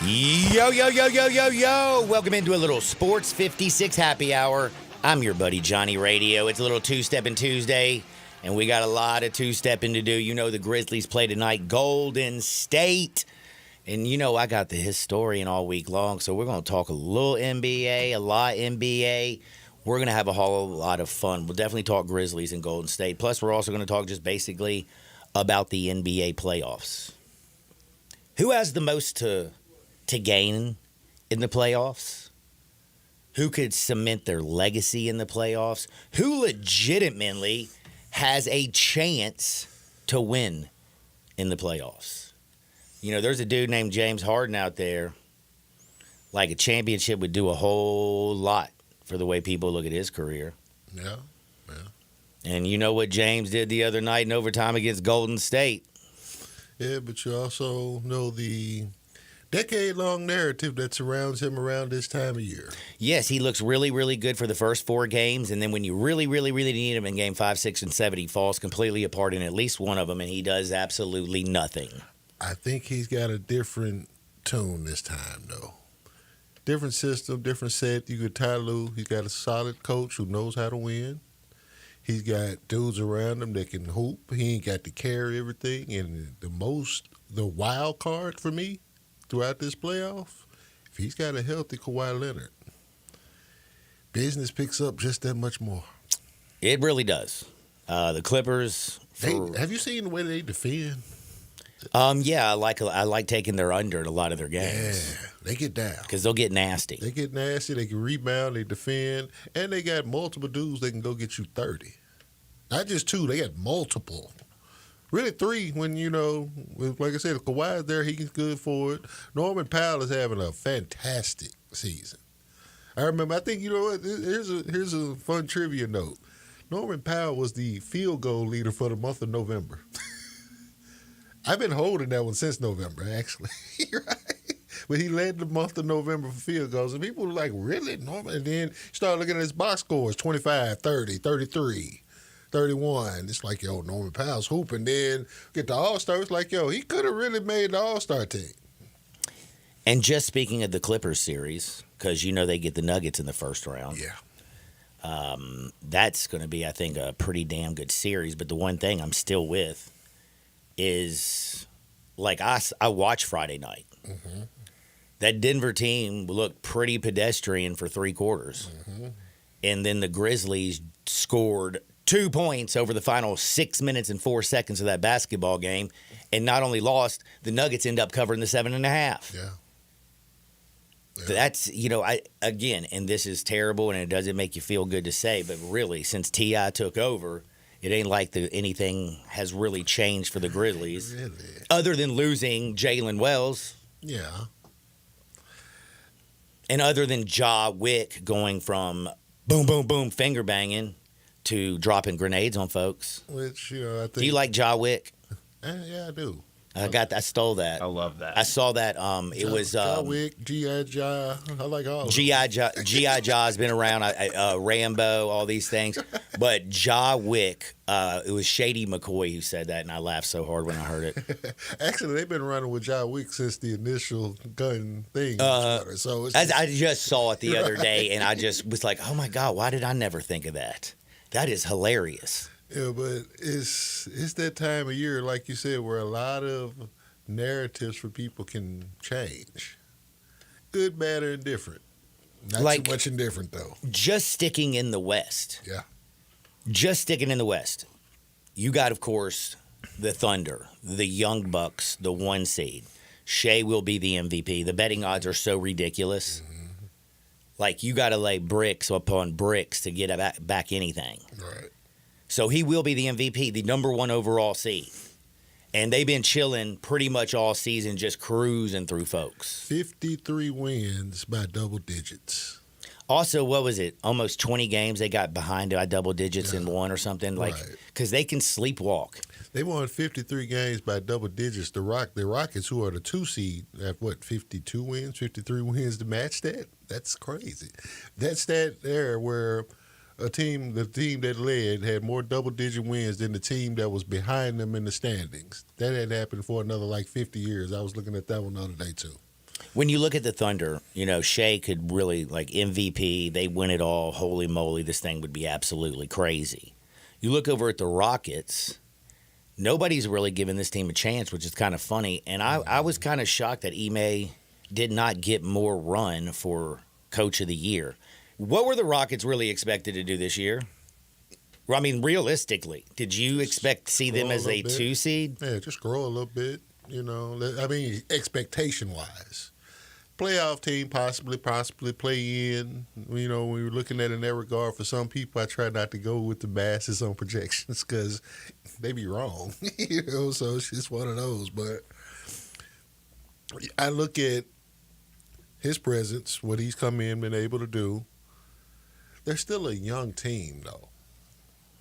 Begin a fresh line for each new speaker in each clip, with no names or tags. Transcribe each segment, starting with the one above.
Yo, yo, yo, yo, yo, yo. Welcome into a little Sports 56 happy hour. I'm your buddy Johnny Radio. It's a little two-stepping Tuesday, and we got a lot of two-stepping to do. You know the Grizzlies play tonight, Golden State. And you know I got the historian all week long, so we're going to talk a little NBA, a lot NBA. We're going to have a whole lot of fun. We'll definitely talk Grizzlies and Golden State. Plus, we're also going to talk just basically about the NBA playoffs. Who has the most to gain in the playoffs? Who could cement their legacy in the playoffs? Who legitimately has a chance to win in the playoffs? You know, there's a dude named James Harden out there. Like a championship would do a whole lot for the way people look at his career.
Yeah.
And you know what James did the other night in overtime against Golden State?
Yeah, but you also know the decade-long narrative that surrounds him around this time of year.
Yes, he looks really, really good for the first four games, and then when you really, really, really need him in Game 5, 6, and 7, he falls completely apart in at least one of them, and he does absolutely nothing.
I think he's got a different tune this time, though. Different system, different set. You could tie Lue. He's got a solid coach who knows how to win. He's got dudes around him that can hoop. He ain't got to carry everything, and the wild card for me throughout this playoff, if he's got a healthy Kawhi Leonard, business picks up just that much more.
It really does. The Clippers.
Have you seen the way they defend?
Yeah, I like taking their under in a lot of their games.
Yeah, they get down.
Because they'll get nasty.
They get nasty, they can rebound, they defend, and they got multiple dudes that can go get you 30. Not just two, they got multiple. Really three when, you know, like I said, if Kawhi's there, he's good for it. Norman Powell is having a fantastic season. I think, you know what, here's a fun trivia note. Norman Powell was the field goal leader for the month of November. I've been holding that one since November, actually. Right? But he led the month of November for field goals, and people were like, really, Norman? And then you start looking at his box scores, 25, 30, 33. 31. It's like, yo, Norman Powell's hooping. Then get the All-Star. It's like, yo, he could have really made the All-Star team.
And just speaking of the Clippers series, because you know they get the Nuggets in the first round.
Yeah.
That's going to be, I think, a pretty damn good series. But the one thing I'm still with is, like, I watched Friday night.
Mm-hmm.
That Denver team looked pretty pedestrian for three quarters.
Mm-hmm.
And then the Grizzlies scored 2 points over the final 6 minutes and 4 seconds of that basketball game, and not only lost, the Nuggets end up covering the 7.5.
Yeah.
That's, you know, and this is terrible, and it doesn't make you feel good to say, but really, since T.I. took over, it ain't like anything has really changed for the Grizzlies,
Really?
other than losing Jalen Wells.
Yeah.
And other than Ja Wick going from boom, boom, boom, finger banging to dropping grenades on folks.
Which, you know, I think.
Do you like Ja Wick?
Yeah, I do.
I stole that.
I love that.
I saw that. It was
Ja Wick, G.I. Ja. I like all of them.
G.I. Ja's been around. Rambo, all these things. But Ja Wick, it was Shady McCoy who said that, and I laughed so hard when I heard it.
Actually, they've been running with Ja Wick since the initial gun thing. So
I just saw it the other day, and I just was like, oh my God, why did I never think of that? That is hilarious.
Yeah, but it's that time of year, like you said, where a lot of narratives for people can change. Good, bad, or indifferent. Not too much indifferent, though.
Just sticking in the West.
Yeah.
Just sticking in the West. You got, of course, the Thunder, the Young Bucks, the 1 seed. Shea will be the MVP. The betting odds are so ridiculous.
Mm-hmm.
Like, you got to lay bricks upon bricks to get back anything.
Right.
So he will be the MVP, the number 1 overall seed. And they've been chilling pretty much all season, just cruising through folks.
53 wins by double digits.
Also, what was it? Almost 20 games they got behind by double digits and won or something. Like, because they can sleepwalk.
They won 53 games by double digits. The Rockets, who are the 2 seed, have 52 wins, 53 wins to match that? That's crazy. That stat there where the team that led had more double-digit wins than the team that was behind them in the standings. That had happened for another 50 years. I was looking at that one the other day too.
When you look at the Thunder, Shea could really, MVP, they win it all. Holy moly, this thing would be absolutely crazy. You look over at the Rockets, nobody's really given this team a chance, which is kind of funny. And I was kind of shocked that Ime did not get more run for Coach of the Year. What were the Rockets really expected to do this year? Well, I mean, realistically, did you expect to see them as a 2 seed?
Yeah, just grow a little bit, I mean, expectation-wise. Playoff team, possibly play in. When you're looking at it in that regard, for some people, I try not to go with the masses on projections because they be wrong. So it's just one of those. But I look at his presence, what he's come in, been able to do. They're still a young team, though.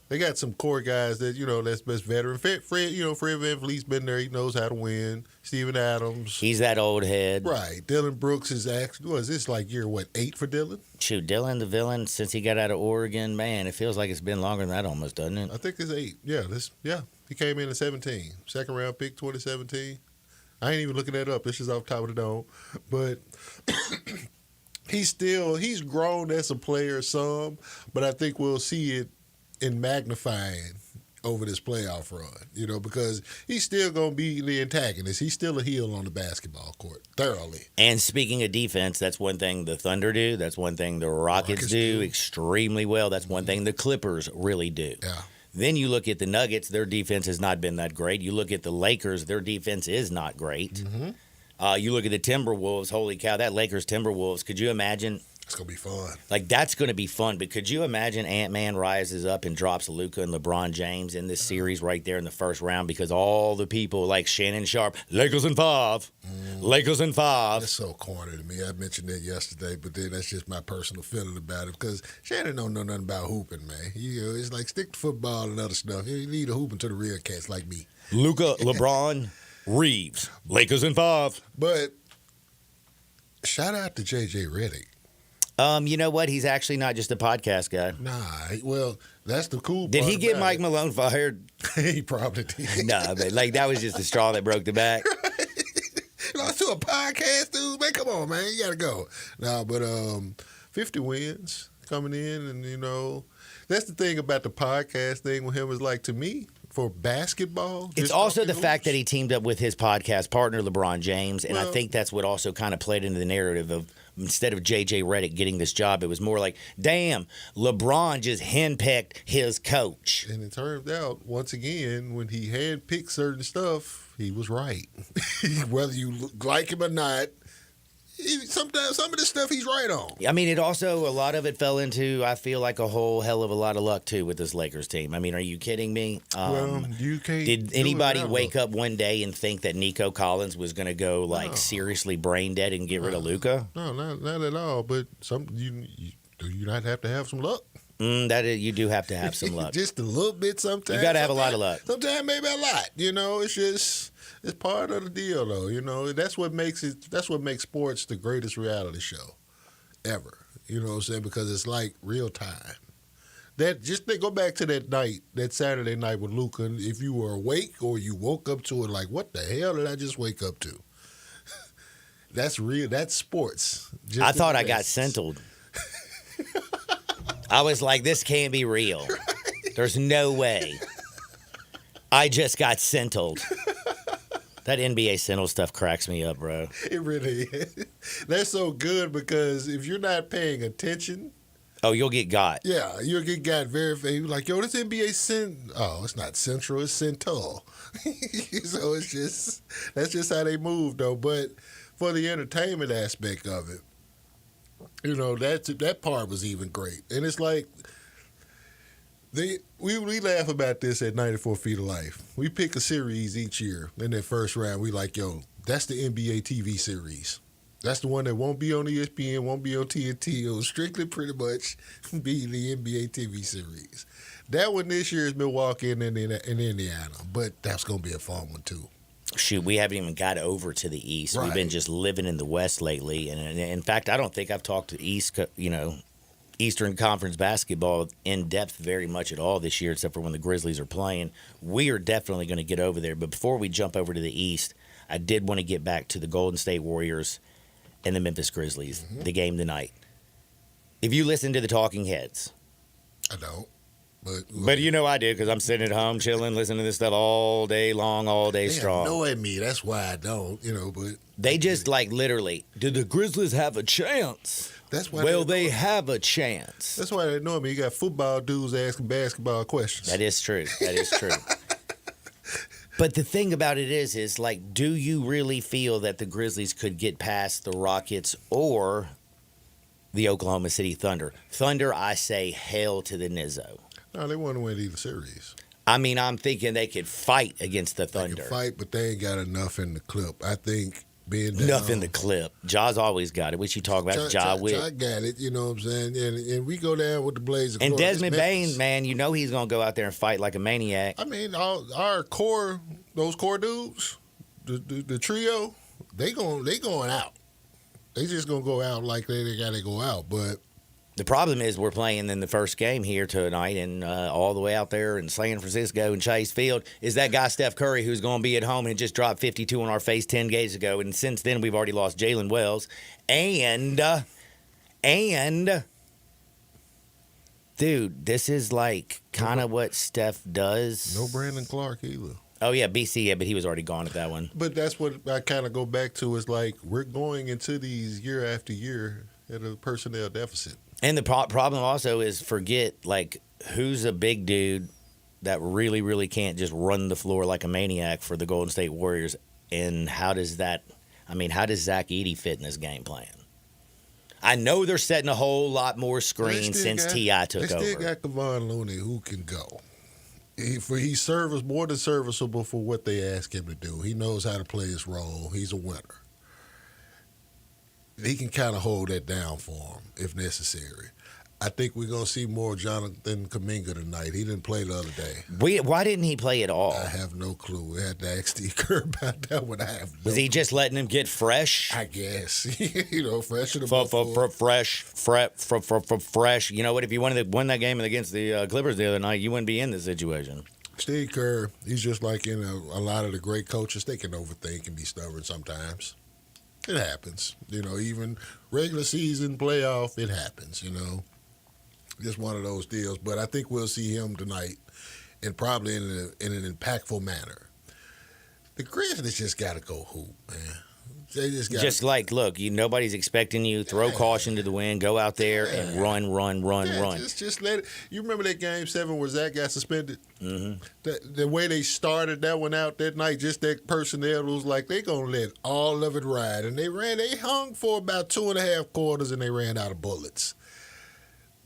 They got some core guys that, that's best veteran. Fred VanVleet's been there. He knows how to win. Steven Adams.
He's that old head.
Right. Dylan Brooks is actually, this year, 8 for Dylan?
Shoot, Dylan, the villain, since he got out of Oregon, man, it feels like it's been longer than that almost, doesn't it?
I think it's 8. Yeah, he came in at 17. Second round pick, 2017. I ain't even looking that up. This is off the top of the dome. But he's grown as a player some, but I think we'll see it in magnifying over this playoff run, because he's still going to be the antagonist. He's still a heel on the basketball court, thoroughly.
And speaking of defense, that's one thing the Thunder do. That's one thing the Rockets do extremely well. That's one thing the Clippers really do.
Yeah.
Then you look at the Nuggets, their defense has not been that great. You look at the Lakers, their defense is not great.
Mm-hmm.
You look at the Timberwolves, holy cow, that Lakers-Timberwolves, could you imagine?
It's going to be fun.
That's going to be fun, but could you imagine Ant-Man rises up and drops Luka and LeBron James in this series right there in the first round because all the people like Shannon Sharp, Lakers in 5, Lakers in 5.
That's so corny to me. I mentioned that yesterday, but then that's just my personal feeling about it because Shannon don't know nothing about hooping, man. It's like stick to football and other stuff. You need a hooping to the real cats like me.
Luka, LeBron, Reeves, Lakers in 5.
But shout out to J.J. Redick.
You know what? He's actually not just a podcast guy.
Nah, well, that's the cool part.
Did he get Mike Malone fired?
He probably did.
No, but that was just the straw that broke the back.
Lost to a podcast, dude. Man, come on, man. You got to go. No, but 50 wins coming in, and, that's the thing about the podcast thing with him is to me, for basketball.
It's also the fact that he teamed up with his podcast partner, LeBron James, and I think that's what also kind of played into the narrative of instead of J.J. Redick getting this job, it was more like, damn, LeBron just handpicked his coach.
And it turned out, once again, when he handpicked certain stuff, he was right. Whether you like him or not, sometimes some of the stuff he's right on.
I mean, a lot of it fell into, I feel like, a whole hell of a lot of luck, too, with this Lakers team. I mean, are you kidding me?
You can't.
Did anybody wake up one day and think that Nico Collins was going to go, seriously brain dead and get rid of Luka?
No, not at all. But do you not have to have some luck?
You do have to have some luck.
Just a little bit sometimes.
You got to have a lot of luck.
Sometimes maybe a lot. It's just it's part of the deal, though. That's what makes it. That's what makes sports the greatest reality show ever. You know what I'm saying? Because it's like real time. Go back to that Saturday night with Luka. If you were awake or you woke up to it, like, what the hell did I just wake up to? That's real. That's sports.
I thought I got sentled. I was like, this can't be real. There's no way. I just got sentled. That NBA sentinel stuff cracks me up, bro.
It really is. That's so good because if you're not paying attention.
Oh, you'll get got.
Yeah, you'll get got very like, yo, this NBA oh, it's not Central, it's Central. So that's just how they move, though. But for the entertainment aspect of it, that part was even great. And it's like We laugh about this at 94 Feet of Life. We pick a series each year. In that first round, we like, yo, that's the NBA TV series. That's the one that won't be on ESPN, won't be on TNT. It'll strictly pretty much be the NBA TV series. That one this year is Milwaukee and Indiana, but that's going to be a fun one too.
Shoot, we haven't even got over to the East.
Right.
We've been just living in the West lately. And in fact, I don't think I've talked to Eastern Conference basketball in depth very much at all this year, except for when the Grizzlies are playing. We are definitely going to get over there. But before we jump over to the East, I did want to get back to the Golden State Warriors and the Memphis Grizzlies, the game tonight. If you listen to the Talking Heads.
I don't.
But you know I do, because I'm sitting at home chilling, listening to this stuff all day long, all day strong.
They annoy me. That's why I don't, but...
They just, literally, do the Grizzlies have a chance?
That's why
they have a chance.
That's why they annoy me. You got football dudes asking basketball questions.
That is true. But the thing about it is do you really feel that the Grizzlies could get past the Rockets or the Oklahoma City Thunder? Thunder, I say hail to the Nizzo.
No, they want to win either series.
I mean, I'm thinking they could fight against the Thunder.
They can fight, but they ain't got enough in the clip. I think being down.
Enough in the clip. Ja's always got it. What you talk about, Ja Witt.
Ja got it, you know what I'm saying? And we go down with the Blazers.
And Desmond Bain, man, he's going to go out there and fight like a maniac.
I mean, our core, those core dudes, the trio, they going out. They just going to go out like they got to go out, but...
The problem is we're playing in the first game here tonight and all the way out there in San Francisco and Chase Field is that guy Steph Curry who's going to be at home and just dropped 52 on our face 10 days ago. And since then, we've already lost Jalen Wells. And dude, this is kind of what Steph does.
No Brandon Clark either.
Oh, yeah, BC, but he was already gone at that one.
But that's what I kind of go back to is we're going into these year after year at a personnel deficit.
And the problem also is forget, who's a big dude that really, really can't just run the floor like a maniac for the Golden State Warriors, and how does Zach Edey fit in this game plan? I know they're setting a whole lot more screens since T.I. took over.
They still got Kevon Looney who can go. He's more than serviceable for what they ask him to do. He knows how to play his role. He's a winner. He can kind of hold that down for him if necessary. I think we're going to see more Jonathan Kuminga tonight. He didn't play the other day.
Why didn't he play at all?
I have no clue. We had to ask Steve Kerr about that one.
Was he just letting him get fresh?
I guess. Fresh in the
fresh. You know what? If you wanted to win that game against the Clippers the other night, you wouldn't be in this situation.
Steve Kerr, he's just like a lot of the great coaches. They can overthink and be stubborn sometimes. It happens, even regular season, playoff, it happens, Just one of those deals. But I think we'll see him tonight and probably in an impactful manner. The Grizzlies just got to go hoop, man. They just
look, nobody's expecting you. Throw caution to the wind. Go out there and run.
Just let it. You remember that Game 7 where Zach got suspended?
Mm-hmm.
The way they started that one out that night, just that personnel was they going to let all of it ride. And they hung for about 2.5 quarters and they ran out of bullets.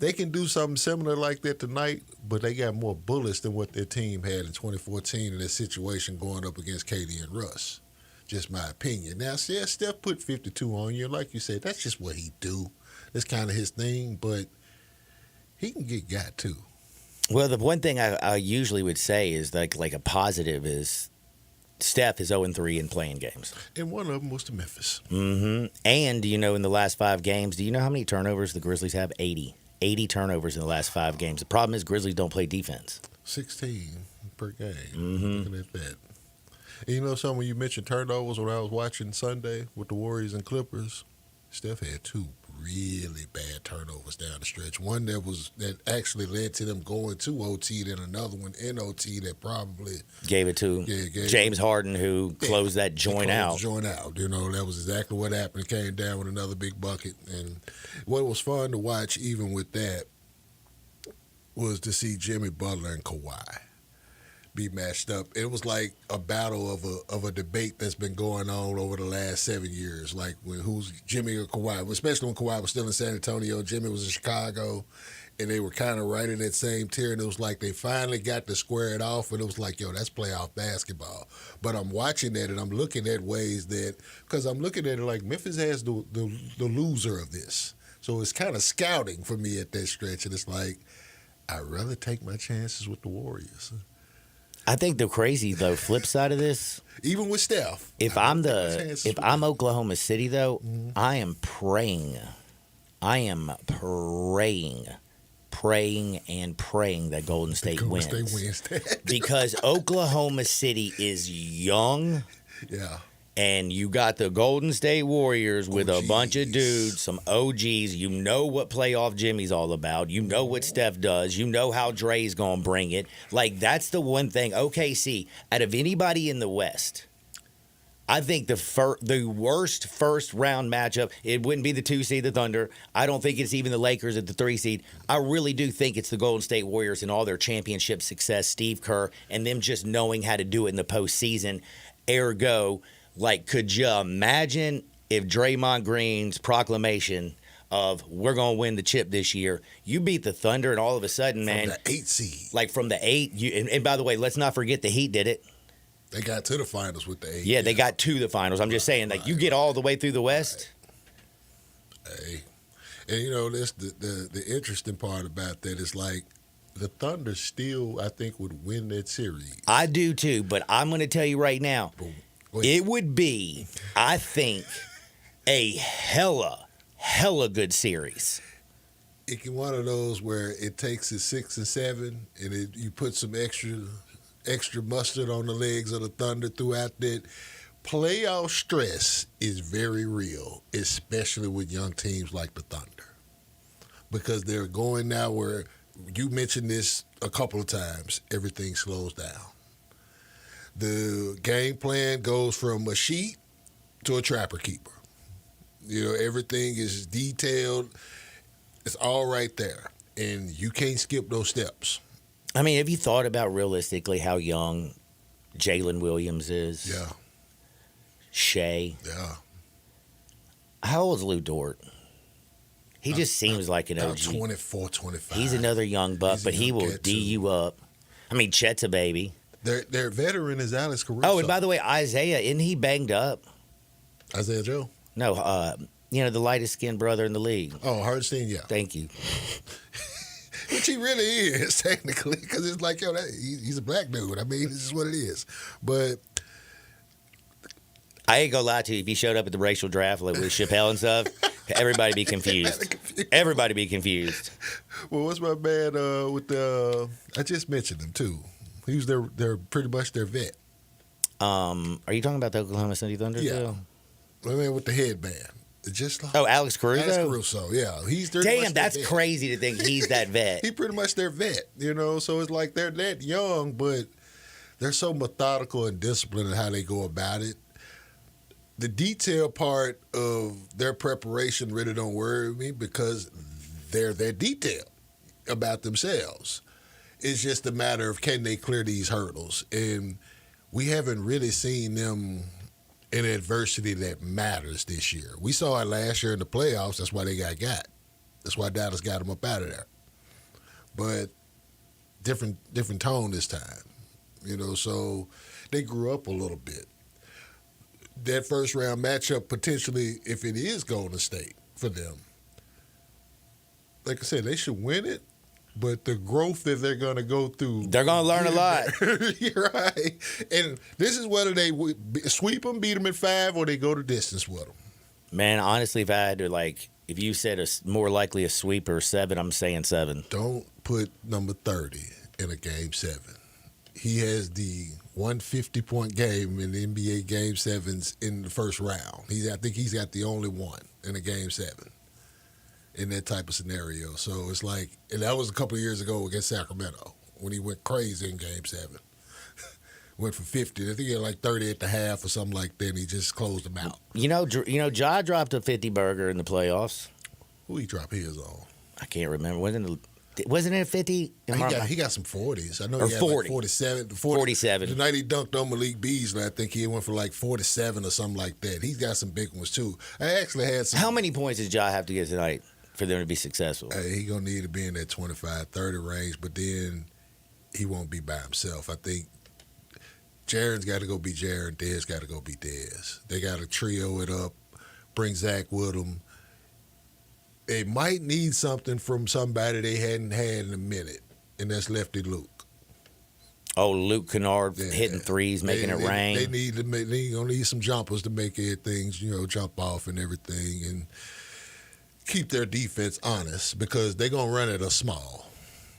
They can do something similar like that tonight, but they got more bullets than what their team had in 2014 in that situation going up against KD and Russ. Just my opinion. Now, Steph put 52 on you. Like you said, that's just what he do. That's kind of his thing, but he can get got too.
Well, the one thing I usually would say is like a positive is Steph is 0-3 in playing games.
And one of them was to Memphis.
Mm-hmm. And, in the last 5 games, do you know how many turnovers the Grizzlies have? 80. 80 turnovers in the last 5 games. The problem is Grizzlies don't play defense.
16 per game.
Mm-hmm.
Looking at that. And something when you mentioned turnovers when I was watching Sunday with the Warriors and Clippers, Steph had 2 really bad turnovers down the stretch. One that actually led to them going to OT, then another one in OT that probably
gave it to James Harden, who closed that joint out.
That was exactly what happened. It came down with another big bucket. And what was fun to watch, even with that, was to see Jimmy Butler and Kawhi be matched up. It was like a battle of a debate that's been going on over the last 7 years, who's Jimmy or Kawhi, especially when Kawhi was still in San Antonio. Jimmy was in Chicago, and they were kind of right in that same tier, and it was like they finally got to square it off, and it was like, yo, that's playoff basketball. But I'm watching that, and I'm looking at ways that, because I'm looking at it like Memphis has the loser of this. So it's kind of scouting for me at that stretch, and it's like, I'd rather take my chances with the Warriors.
I think the crazy though flip side of this,
even with Steph,
if I'm Oklahoma City though, I am praying that Golden State wins. Because Oklahoma City is young.
Yeah.
And you got the Golden State Warriors with a bunch of dudes, some OGs. You know what playoff Jimmy's all about. You know what Steph does. You know how Dre's going to bring it. Like, that's the one thing. OKC, out of anybody in the West, I think the worst first-round matchup, it wouldn't be the 2 seed, the Thunder. I don't think it's even the Lakers at the 3 seed. I really do think it's the Golden State Warriors and all their championship success, Steve Kerr, and them just knowing how to do it in the postseason. Ergo, like, could you imagine if Draymond Green's proclamation of we're going to win the chip this year, you beat the Thunder, and all of a sudden, man.
From the 8 seed.
Like, from the 8. And by the way, let's not forget the Heat did it.
They got to the finals with the 8.
Yeah, they got to the finals. I'm just saying, like, you get all the way through the West.
Hey. And, you know, that's the interesting part about that is, like, the Thunder still, I think, would win that series.
I do, too, but I'm going to tell you right now. It would be, I think, a hella good series.
It can one of those where it takes it 6 and 7, and you put some extra mustard on the legs of the Thunder throughout that. Playoff stress is very real, especially with young teams like the Thunder, because they're going now where you mentioned this a couple of times. Everything slows down. The game plan goes from a sheet to a trapper keeper. You know, everything is detailed. It's all right there. And you can't skip those steps.
I mean, have you thought about realistically how young Jalen Williams is?
Yeah.
Shea?
Yeah.
How old is Lou Dort? He just seems like an OG.
24, 25.
He's another young buck, but he will D you up. I mean, Chet's a baby.
Their veteran is Alex Caruso.
Oh, and by the way, Isaiah, isn't he banged up?
Isaiah Joe?
No, the lightest skinned brother in the league.
Oh, Hardenstein, yeah.
Thank you.
Which he really is, technically, because it's like, yo, he's a black dude. I mean, this is what it is. But
I ain't gonna lie to you. If he showed up at the racial draft like with Chappelle and stuff, everybody be confused. Everybody be confused.
Well, what's my man with the? I just mentioned him too. He was their pretty much their vet.
Are you talking about the Oklahoma City Thunder?
Yeah.
Too?
I mean, with the headband. Just like
Alex Caruso?
Alex Caruso, yeah. He's their
Damn, that's crazy to think he's that vet.
He pretty much their vet, you know. So it's like they're that young, but they're so methodical and disciplined in how they go about it. The detail part of their preparation really don't worry me because they're detailed about themselves. It's just a matter of can they clear these hurdles. And we haven't really seen them in adversity that matters this year. We saw it last year in the playoffs. That's why they got. That's why Dallas got them up out of there. But different tone this time. You know, so they grew up a little bit. That first round matchup potentially, if it is Golden State for them, like I said, they should win it. But the growth that they're going to go through,
they're going to learn a lot.
You're right. And this is whether they sweep them, beat them at 5, or they go the distance with them.
Man, honestly, if I had to, if you said more likely a sweep or 7, I'm saying 7.
Don't put number 30 in a game 7. He has the 150-point game in the NBA game 7s in the first round. I think he's got the only one in a game 7. In that type of scenario. So it's like, and that was a couple of years ago against Sacramento when he went crazy in Game 7. Went for 50. I think he had like 30 at the half or something like that, and he just closed them out.
You know, Ja dropped a 50 burger in the playoffs.
Who he dropped his on?
I can't remember. Wasn't it a 50?
He got some 40s. I know he had
40.
like 47.
47.
The night he dunked on Malik Beasley, I think he went for like 47 or something like that. He's got some big ones too. I actually had some.
How many points did Ja have to get tonight? for them to be successful.
He going to need to be in that 25, 30 range, but then he won't be by himself. I think Jaron's got to go be Jaron. Dez got to go be Dez. They got to trio it up, bring Zach with them. They might need something from somebody they hadn't had in a minute, and that's Lefty Luke.
Oh, Luke Kennard hitting threes, making it rain.
They need to make. They gonna need some jumpers to make things, jump off and everything, and keep their defense honest because they're gonna run at us small,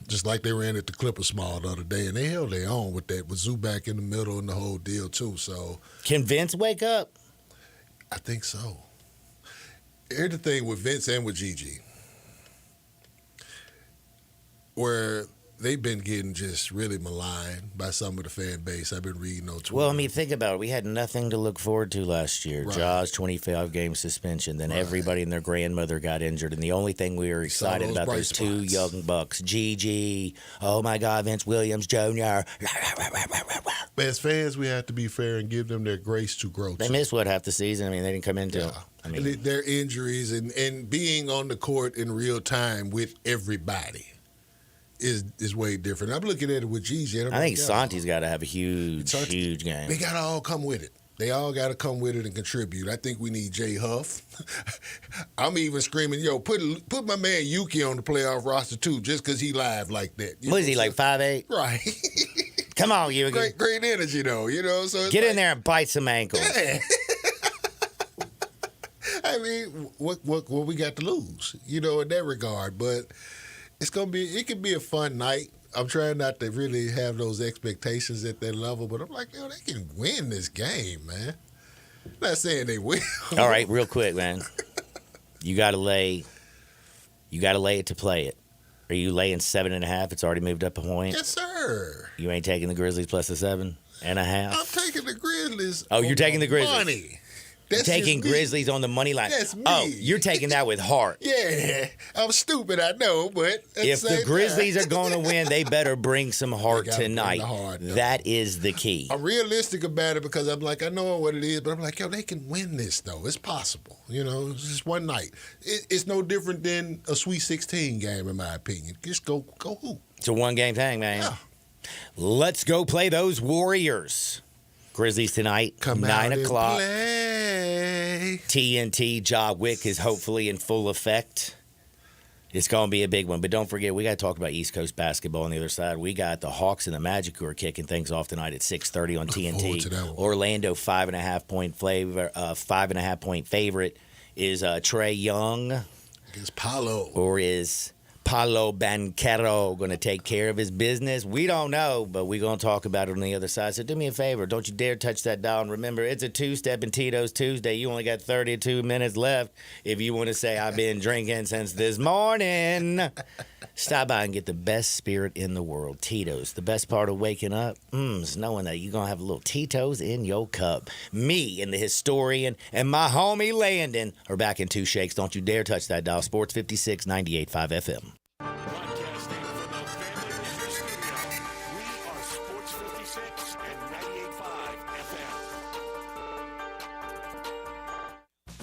just like they ran at the Clippers small the other day, and they held their own with that, with Zubac in the middle and the whole deal too. So,
can Vince wake up?
I think so. Here's the thing with Vince and with Gigi, where they've been getting just really maligned by some of the fan base. I've been reading on Twitter.
Well, I mean, think about it. We had nothing to look forward to last year.
Right.
Jaws, 25-game suspension. Then everybody and their grandmother got injured. And the only thing we were excited about those two young bucks, Gigi, oh, my God, Vince Williams Jr.
But as fans, we have to be fair and give them their grace to grow.
They missed, half the season? I mean, they didn't come into
their injuries and being on the court in real time with everybody is way different. I'm looking at it with Gigi.
I think Santi's got to have a huge game.
They got to all come with it. They all got to come with it and contribute. I think we need Jay Huff. I'm even screaming, put my man Yuki on the playoff roster too, just because he live like that.
What is he, like 5'8"?
Right.
Come on, Yuki.
Great energy though, So it's
get in there and bite some ankles.
Yeah. I mean, what we got to lose, in that regard, but. It could be a fun night. I'm trying not to really have those expectations at that level, but I'm like, they can win this game, man. I'm not saying they will.
All right, real quick, man. You got to lay it to play it. Are you laying 7.5? It's already moved up a point.
Yes, sir.
You ain't taking the Grizzlies plus the 7.5?
I'm taking the Grizzlies.
Oh, you're taking the Grizzlies.
Money.
That's taking Grizzlies on the money line.
That's me.
Oh, you're taking that with heart.
Yeah, I'm stupid, I know, but
if the Grizzlies are going to win, they better bring some heart tonight. That is the key.
I'm realistic about it because I'm like, I know what it is, but I'm like, they can win this though. It's possible. It's just one night. It's no different than a Sweet 16 game, in my opinion. Just go hoop.
It's a one-game thing, man.
Yeah.
Let's go play those Warriors. Grizzlies tonight,
Come
9 o'clock.
Play.
TNT Ja Wick is hopefully in full effect. It's going to be a big one. But don't forget, we got to talk about East Coast basketball on the other side. We got the Hawks and the Magic who are kicking things off tonight at 6:30 on TNT. Orlando 5.5 point favorite. Is Trae Young
against Paolo,
or is Paolo Banchero going to take care of his business? We don't know, but we're going to talk about it on the other side. So do me a favor. Don't you dare touch that dial. And remember, it's a two-step in Tito's Tuesday. You only got 32 minutes left if you want to say, I've been drinking since this morning. Stop by and get the best spirit in the world, Tito's. The best part of waking up is knowing that you're going to have a little Tito's in your cup. Me and the historian and my homie Landon are back in 2 shakes. Don't you dare touch that dial. Sports 56, 98.5 FM.
Broadcasting from the Family Leisure Studio, we are Sports 56 and 98.5 FM.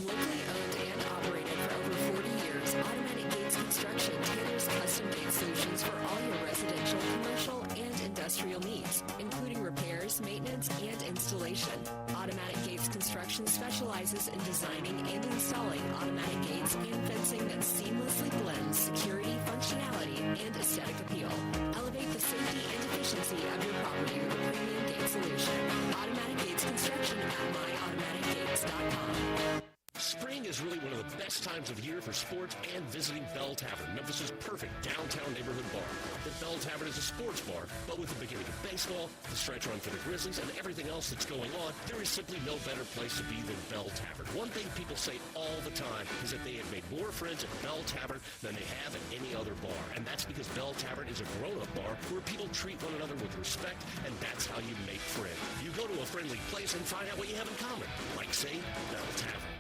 Locally owned and operated for over 40 years, Automatic Gates Construction tailors custom gate solutions for all your residential, commercial, and industrial needs, including repairs, maintenance, and installation. Automatic Gates Construction specializes in designing and installing automatic gates and fencing that seamlessly blends security, functionality, and aesthetic appeal. Elevate the safety and efficiency of your property with a premium gate solution. Automatic Gates Construction at myautomaticgates.com.
Spring is really one of the best times of year for sports and visiting Bell Tavern, Memphis' perfect downtown neighborhood bar. The Bell Tavern is a sports bar, but with the beginning of baseball, the stretch run for the Grizzlies, and everything else that's going on, there is simply no better place to be than Bell Tavern. One thing people say all the time is that they have made more friends at Bell Tavern than they have at any other bar, and that's because Bell Tavern is a grown-up bar where people treat one another with respect, and that's how you make friends. You go to a friendly place and find out what you have in common, like, say, Bell Tavern.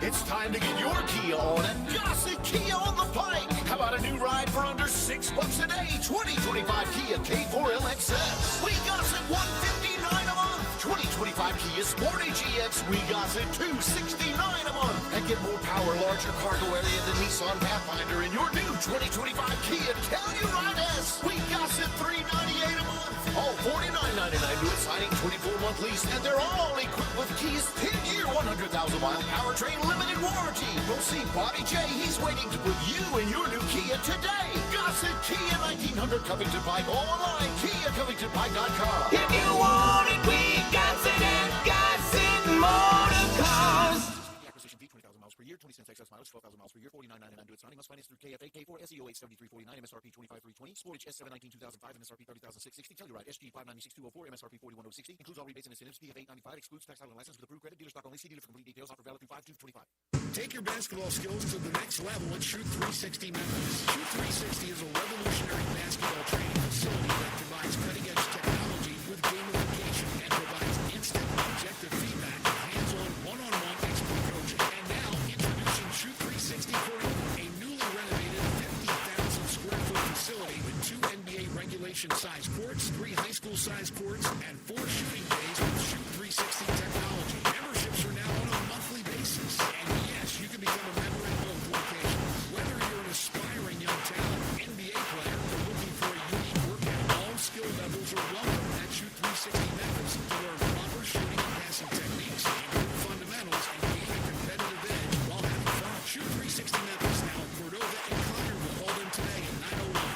It's time to get your Kia on at Gossett Kia on the Pike. How about a new ride for under $6 a day? 2025 Kia K4 LXS. We Gossett $159 a month. 2025 Kia Sportage EX, we got it $269 a month. And get more power, larger cargo area than Nissan Pathfinder in your new 2025 Kia Telluride S. We got it $398 a month. All $49.99 due at signing, 24-month lease, and they're all equipped with Kia's 10-year, 100,000-mile powertrain limited warranty. Go see Bobby J. He's waiting to put you in your new Kia today. Gossett Kia 1900 Covington Pike. All online, KiaCovingtonPike.com.
If you want it, we got it at Gossett Motor Cars.
Acquisition fee, 20,000 miles per year, 20 cents excess mileage, 12,000 miles per year, $49.99 due at signing. Must finance through KFA, K4, SEO 87349, MSRP 25320, Sportage S719 2005, MSRP 30,660, Telluride SG 596 MSRP 41,060. Includes all rebates and incentives. PF 895 excludes tax, title, and license with approved credit. Dealer stock only. See dealer for complete details. Offer valid through 5/2/25.
Take your basketball skills to the next level at Shoot 360 Memphis. Shoot 360 is a revolutionary basketball training facility that combines cutting-edge technology with gamification and provides instant, objective feedback, hands-on, one-on-one expert coaching. And now, introducing Shoot 360 Cordova, a newly renovated 50,000 square foot facility with 2 NBA regulation-sized courts, 3 high school-sized courts, and 4 shooting bays with Shoot 360 technology. Memberships are now on a monthly basis. And yes, you can become a member in both locations. Whether you're an aspiring young talent, NBA player, or looking for a unique workout, all skill levels are welcome at Shoot 360 Memphis to learn proper shooting and passing techniques, improve fundamentals, and gain a competitive edge while having fun. Shoot 360 Memphis, now in Cordova and Collierville. Call them today at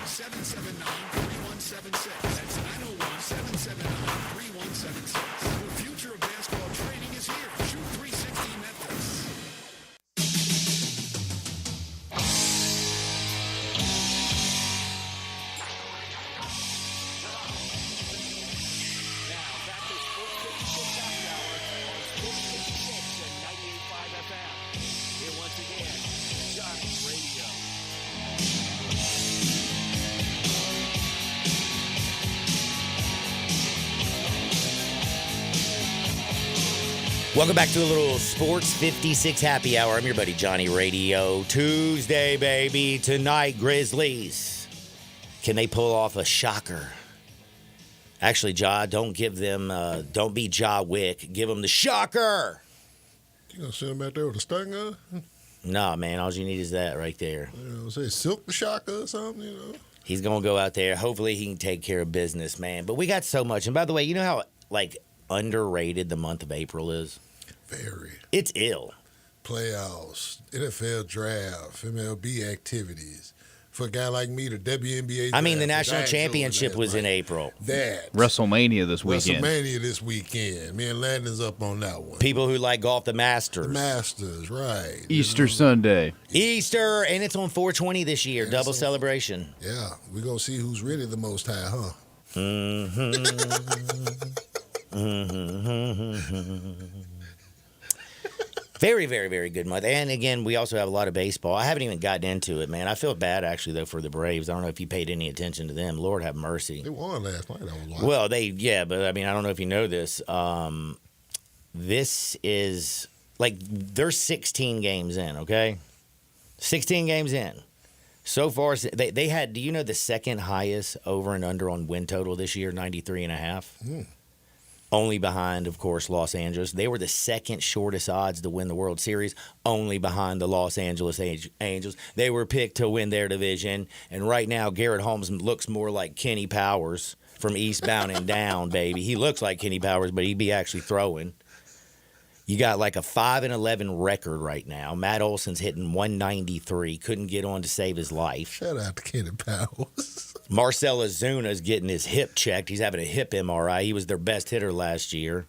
901-779-3176. That's 901-779-3176. The future of basketball training is here. Shoot 360 Memphis.
Now, back to Sports 56 Happy Hour on Sports 56 and 98.5 FM. Here once again, Johnny Radio.
Welcome back to a little Sports 56 Happy Hour. I'm your buddy Johnny Radio. Tuesday, baby. Tonight, Grizzlies. Can they pull off a shocker? Actually, Ja, don't give them, don't be Ja Wick. Give them the shocker.
You gonna send him out there with a stun gun?
Nah, man, all you need is that right there.
You know, say Silk the Shocker or something, you know?
He's going to go out there. Hopefully he can take care of business, man. But we got so much. And by the way, you know how, underrated the month of April is?
Very.
It's ill.
Playoffs, NFL draft, MLB activities. For a guy like me, the WNBA draft.
I mean, the
which I
national
enjoyed
championship
last
was in
night.
April.
That.
WrestleMania this weekend.
WrestleMania this weekend. Me and Landon's up on that one.
People who like golf, the Masters.
The Masters, right.
Easter Sunday.
Easter, and it's on 420 this year.
Yeah,
Double
so-
celebration.
Yeah, we're going to see who's really the most high, huh?
Very, very, very good month. And again, we also have a lot of baseball. I haven't even gotten into it, man. I feel bad, actually, though, for the Braves. I don't know if you paid any attention to them. Lord have mercy.
They won last night. I was watching.
Well, but I mean, I don't know if you know this. This is they're 16 games in, okay? 16 games in. So far, they had, do you know the second highest over and under on win total this year, 93.5? Only behind, of course, Los Angeles. They were the second shortest odds to win the World Series, only behind the Los Angeles Angels. They were picked to win their division. And right now, Garrett Holmes looks more like Kenny Powers from Eastbound and Down, baby. He looks like Kenny Powers, but he'd be actually throwing. You got like a 5-11 record right now. Matt Olson's hitting 193. Couldn't get on to save his life.
Shout out to Kenny Powers.
Marcell Azuna's getting his hip checked. He's having a hip MRI. He was their best hitter last year.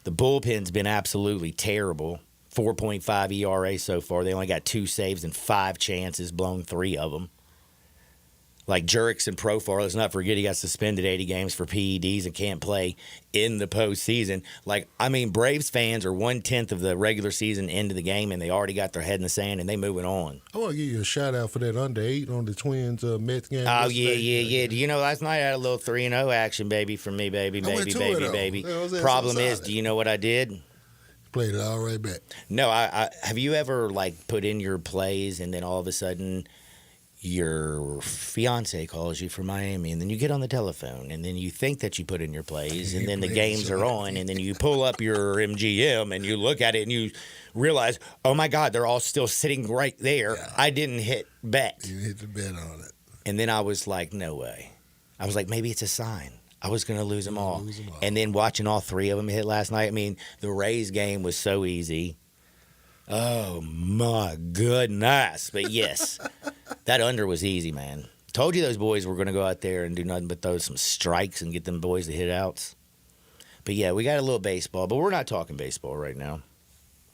The bullpen's been absolutely terrible. 4.5 ERA so far. They only got 2 saves and 5 chances, blown 3 of them. Like Jurickson Profar, let's not forget he got suspended 80 games for PEDs and can't play in the postseason. Braves fans are 1/10 of the regular season into the game, and they already got their head in the sand, and they moving on.
I want to give you a shout out for that under 8 on the Twins Mets game.
Oh,
yesterday.
yeah. Do you know last night I had a little 3-0 action, baby, from me, baby.
Yeah,
Problem
so
is,
solid.
do you know what I did?
Played it all right back.
No, I have you ever put in your plays and then all of a sudden your fiance calls you from Miami, and then you get on the telephone, and then you think that you put in your plays, and then the games are on, and then you pull up your MGM, and you look at it, and you realize, oh my God, they're all still sitting right there.
Yeah.
I didn't hit bet.
You hit the bet on it.
And then I was like, no way. I was like, maybe it's a sign. I was going to lose them all. And then watching all three of them hit last night, I mean, the Rays game was so easy. Oh, my goodness. But yes, that under was easy, man. Told you those boys were going to go out there and do nothing but throw some strikes and get them boys to hit outs. But yeah, we got a little baseball, but we're not talking baseball right now.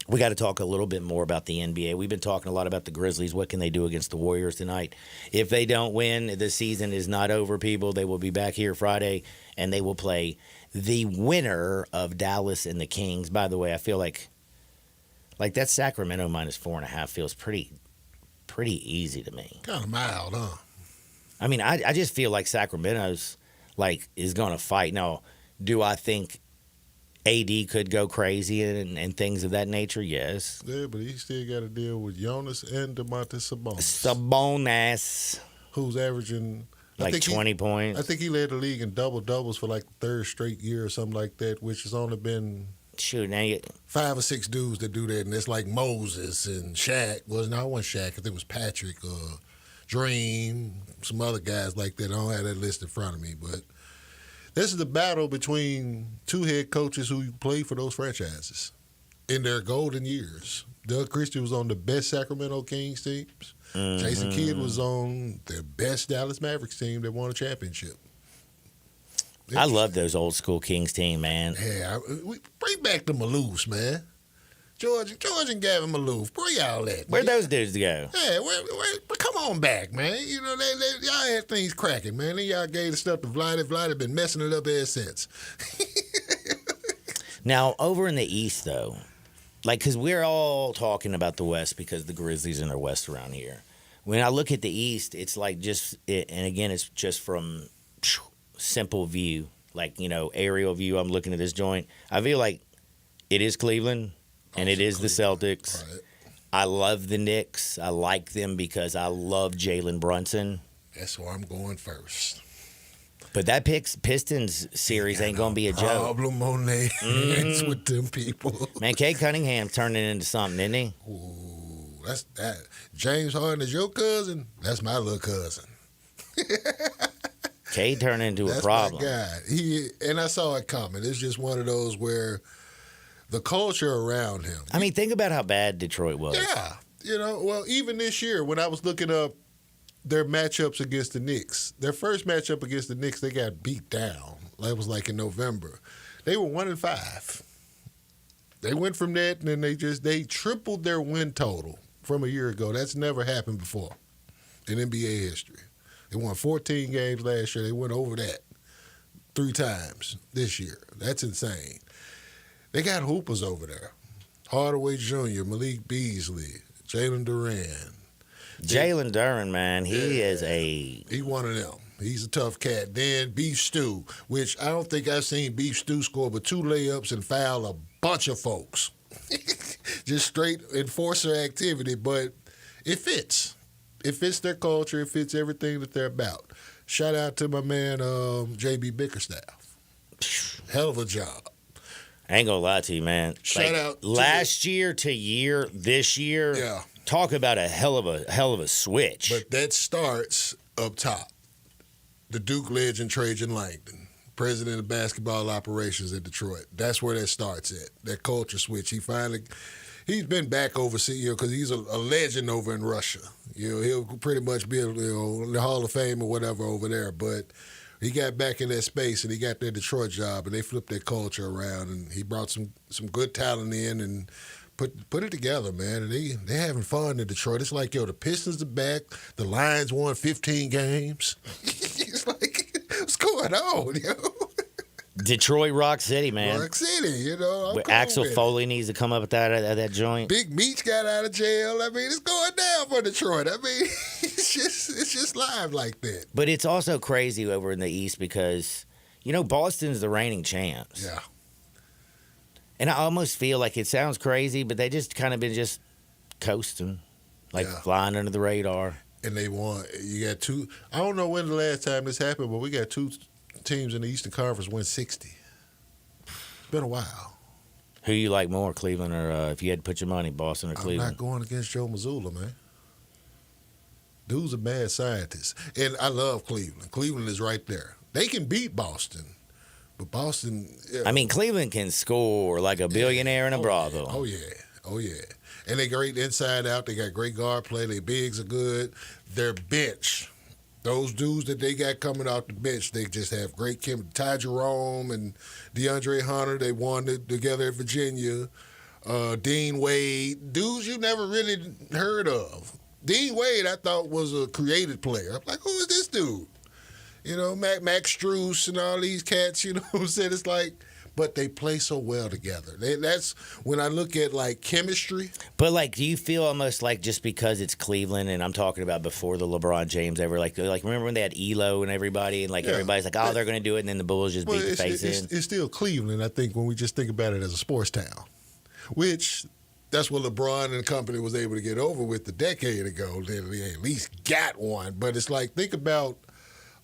We got to talk a little bit more about the NBA. We've been talking a lot about the Grizzlies. What can they do against the Warriors tonight? If they don't win, the season is not over, people. They will be back here Friday, and they will play the winner of Dallas and the Kings. By the way, I feel like that Sacramento minus 4.5 feels pretty easy to me.
Kind of mild, huh?
I mean, I just feel like Sacramento's is going to fight. Now, do I think AD could go crazy and things of that nature? Yes.
Yeah, but he still got to deal with Jonas and DeMontis Sabonis.
Sabonis.
Who's averaging
like 20 points.
I think he led the league in double-doubles for like the third straight year or something like that, which has only been
Shoot, now you,
5 or 6 dudes that do that, and it's like Moses and Shaq. Well, no, it wasn't Shaq. I think it was Patrick, Dream, some other guys like that. I don't have that list in front of me, but this is the battle between two head coaches who played for those franchises in their golden years. Doug Christie was on the best Sacramento Kings teams. Jason Kidd was on the best Dallas Mavericks team that won a championship.
I love those old school Kings team, man.
Yeah, we bring back the Maloofs, man. George and Gavin Maloof, where y'all at?
Where'd those dudes go?
Yeah, come on back, man. You know, y'all had things cracking, man. Then y'all gave the stuff to Vlade. Vlade been messing it up ever since.
Now, over in the East, though, because we're all talking about the West because the Grizzlies in the West around here. When I look at the East, it's like and again, it's just from simple view, aerial view. I'm looking at this joint. I feel like it is Cleveland. And it is the Celtics. Right. I love the Knicks. I like them because I love Jalen Brunson.
That's where I'm going first.
But that Pistons series ain't going to be a joke.
Problem on their hands with them people.
Man, Cade Cunningham turning into something, isn't he?
Ooh, that's that. James Harden is your cousin. That's my little cousin.
Cade turned into a problem.
That's my guy. And I saw it coming. It's just one of those where the culture around him.
I mean, think about how bad Detroit was.
Yeah. Well, even this year, when I was looking up their matchups against the Knicks, their first matchup against the Knicks, they got beat down. That was in November. They were 1-5. They went from that, and then they tripled their win total from a year ago. That's never happened before in NBA history. They won 14 games last year. They went over that 3 times this year. That's insane. They got hoopers over there. Hardaway Jr., Malik Beasley, Jalen Duran.
Jalen Duran, man, he's
one of them. He's a tough cat. Then Beef Stew, which I don't think I've seen Beef Stew score but 2 layups and foul a bunch of folks. Just straight enforcer activity, but it fits. It fits their culture. It fits everything that they're about. Shout out to my man, J.B. Bickerstaff. Hell of a job.
I ain't gonna lie to you, man.
Shout out to
last year to this year.
Yeah.
Talk about a hell of a switch.
But that starts up top. The Duke legend Trajan Langdon, president of basketball operations at Detroit. That's where that starts at. That culture switch. He's been back overseas because he's a legend over in Russia. He'll pretty much be in the Hall of Fame or whatever over there, but he got back in that space, and he got that Detroit job, and they flipped their culture around, and he brought some good talent in and put it together, man. And they having fun in Detroit. It's like, the Pistons are back. The Lions won 15 games. It's like, what's going on,
Detroit Rock City, man.
Rock City, I'm
Axel Foley needs to come up with that joint.
Big Meech got out of jail. I mean, it's going down for Detroit. I mean, it's just live like that.
But it's also crazy over in the East because, Boston's the reigning champs.
Yeah.
And I almost feel like it sounds crazy, but they just kind of been just coasting, flying under the radar.
and they won. You got two. I don't know when the last time this happened, but we got two teams in the Eastern Conference win 60. It's been a while.
Who you like more, Cleveland or if you had to put your money, Boston or Cleveland?
I'm not going against Joe Mazzulla, man. Dude's a mad scientist. And I love Cleveland. Cleveland is right there. They can beat Boston, but Boston... Yeah.
I mean, Cleveland can score like a billionaire and a Bravo.
Yeah. Oh, yeah. And they great inside out. They got great guard play. Their bigs are good. Their bench... Those dudes that they got coming off the bench, they just have great chemistry. Ty Jerome and DeAndre Hunter, they won it together at Virginia. Dean Wade, dudes you never really heard of. Dean Wade, I thought, was a created player. I'm like, who is this dude? You know, Max Strus and all these cats, you know what I'm saying? It's like, but they play so well together. That's when I look at, like, chemistry.
But, like, do you feel almost like just because it's Cleveland, and I'm talking about before the LeBron James ever, like remember when they had Elo and everybody, and, like, everybody's like, oh, they're going to do it, and then the Bulls just beat the face in?
It's still Cleveland, I think, when we just think about it as a sports town, which that's what LeBron and company was able to get over with a decade ago. They at least got one. But it's like, think about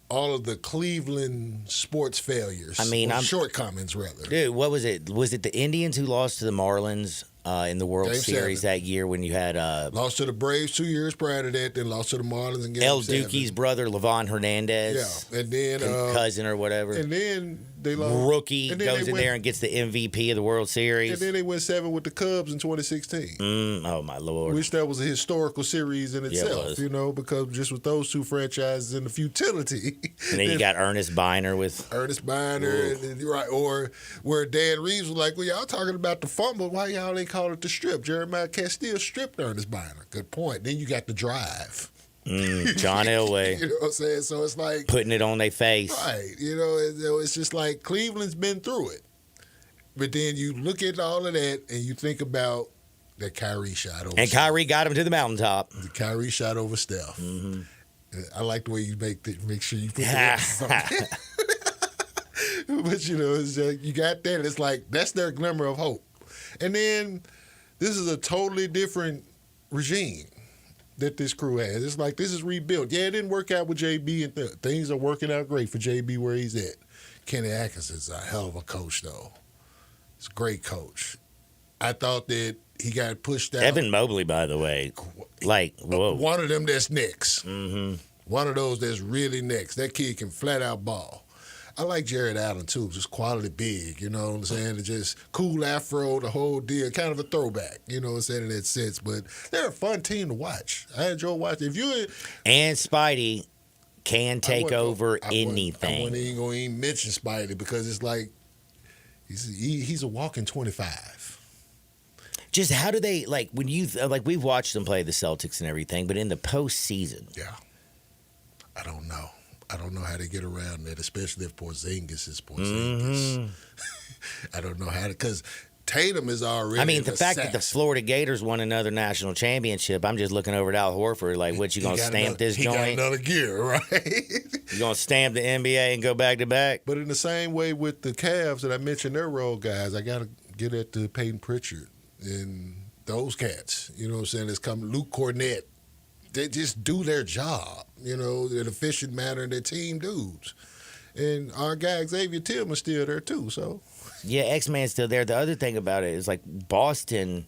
all of the Cleveland sports failures.
I mean,
shortcomings, rather.
Dude, what was it? Was it the Indians who lost to the Marlins in the World Series that year when you had
lost to the Braves 2 years prior to that, then lost to the Marlins in Game
El
7.
Duque's brother, Levon Hernandez,
and then
cousin or whatever,
and then they lost.
Rookie goes in there and gets the MVP of the World Series,
and then they went 7 with the Cubs in 2016.
Oh my Lord!
Which that was a historical series in itself,
it was.
Because just with those two franchises and the futility.
And then you got Ernest Biner
and right, or where Dan Reeves was like, well, y'all talking about the fumble, why y'all ain't call it the strip? Jeremiah Castile stripped Ernest Biner. Good point. Then you got the drive.
John Elway.
You know what I'm saying? So it's like
putting it on their face.
Right. It's just like Cleveland's been through it. But then you look at all of that and you think about that Kyrie shot over.
And Kyrie got him to the mountaintop.
The Kyrie shot over Steph.
Mm-hmm.
I like the way you make sure you put that. But it's like, you got that. It's like that's their glimmer of hope. And then this is a totally different regime that this crew has. It's like this is rebuilt. Yeah, it didn't work out with JB, and things are working out great for JB where he's at. Kenny Atkinson's a hell of a coach, though. He's a great coach. I thought that he got pushed out.
Evan Mobley, by the way, like, whoa.
One of them that's next.
Mm-hmm.
One of those that's really next. That kid can flat out ball. I like Jared Allen, too, just quality big, you know what I'm saying? It's just cool afro, the whole deal, kind of a throwback, you know what I'm saying, in that sense. But they're a fun team to watch. I enjoy watching.
And Spidey can take over anything.
I wouldn't even going to even mention Spidey because it's like he's a walking 25.
Just how do they, like, when you, like, we've watched them play the Celtics and everything, but in the postseason.
Yeah. I don't know. I don't know how to get around that, especially if Porzingis is Porzingis.
Mm-hmm.
I don't know how to, because Tatum is already.
I mean, the fact that the Florida Gators won another national championship, I'm just looking over at Al Horford like, what, you going to stamp this joint?
He got another gear, right?
You going to stamp the NBA and go back to back?
But in the same way with the Cavs that I mentioned, their role guys, I got to get at the Peyton Pritchard and those cats. You know what I'm saying? It's coming. Luke Cornett. They just do their job, in an efficient manner, and they're team dudes. And our guy Xavier Tillman's still there, too, so.
Yeah, X-Man's still there. The other thing about it is, like, Boston,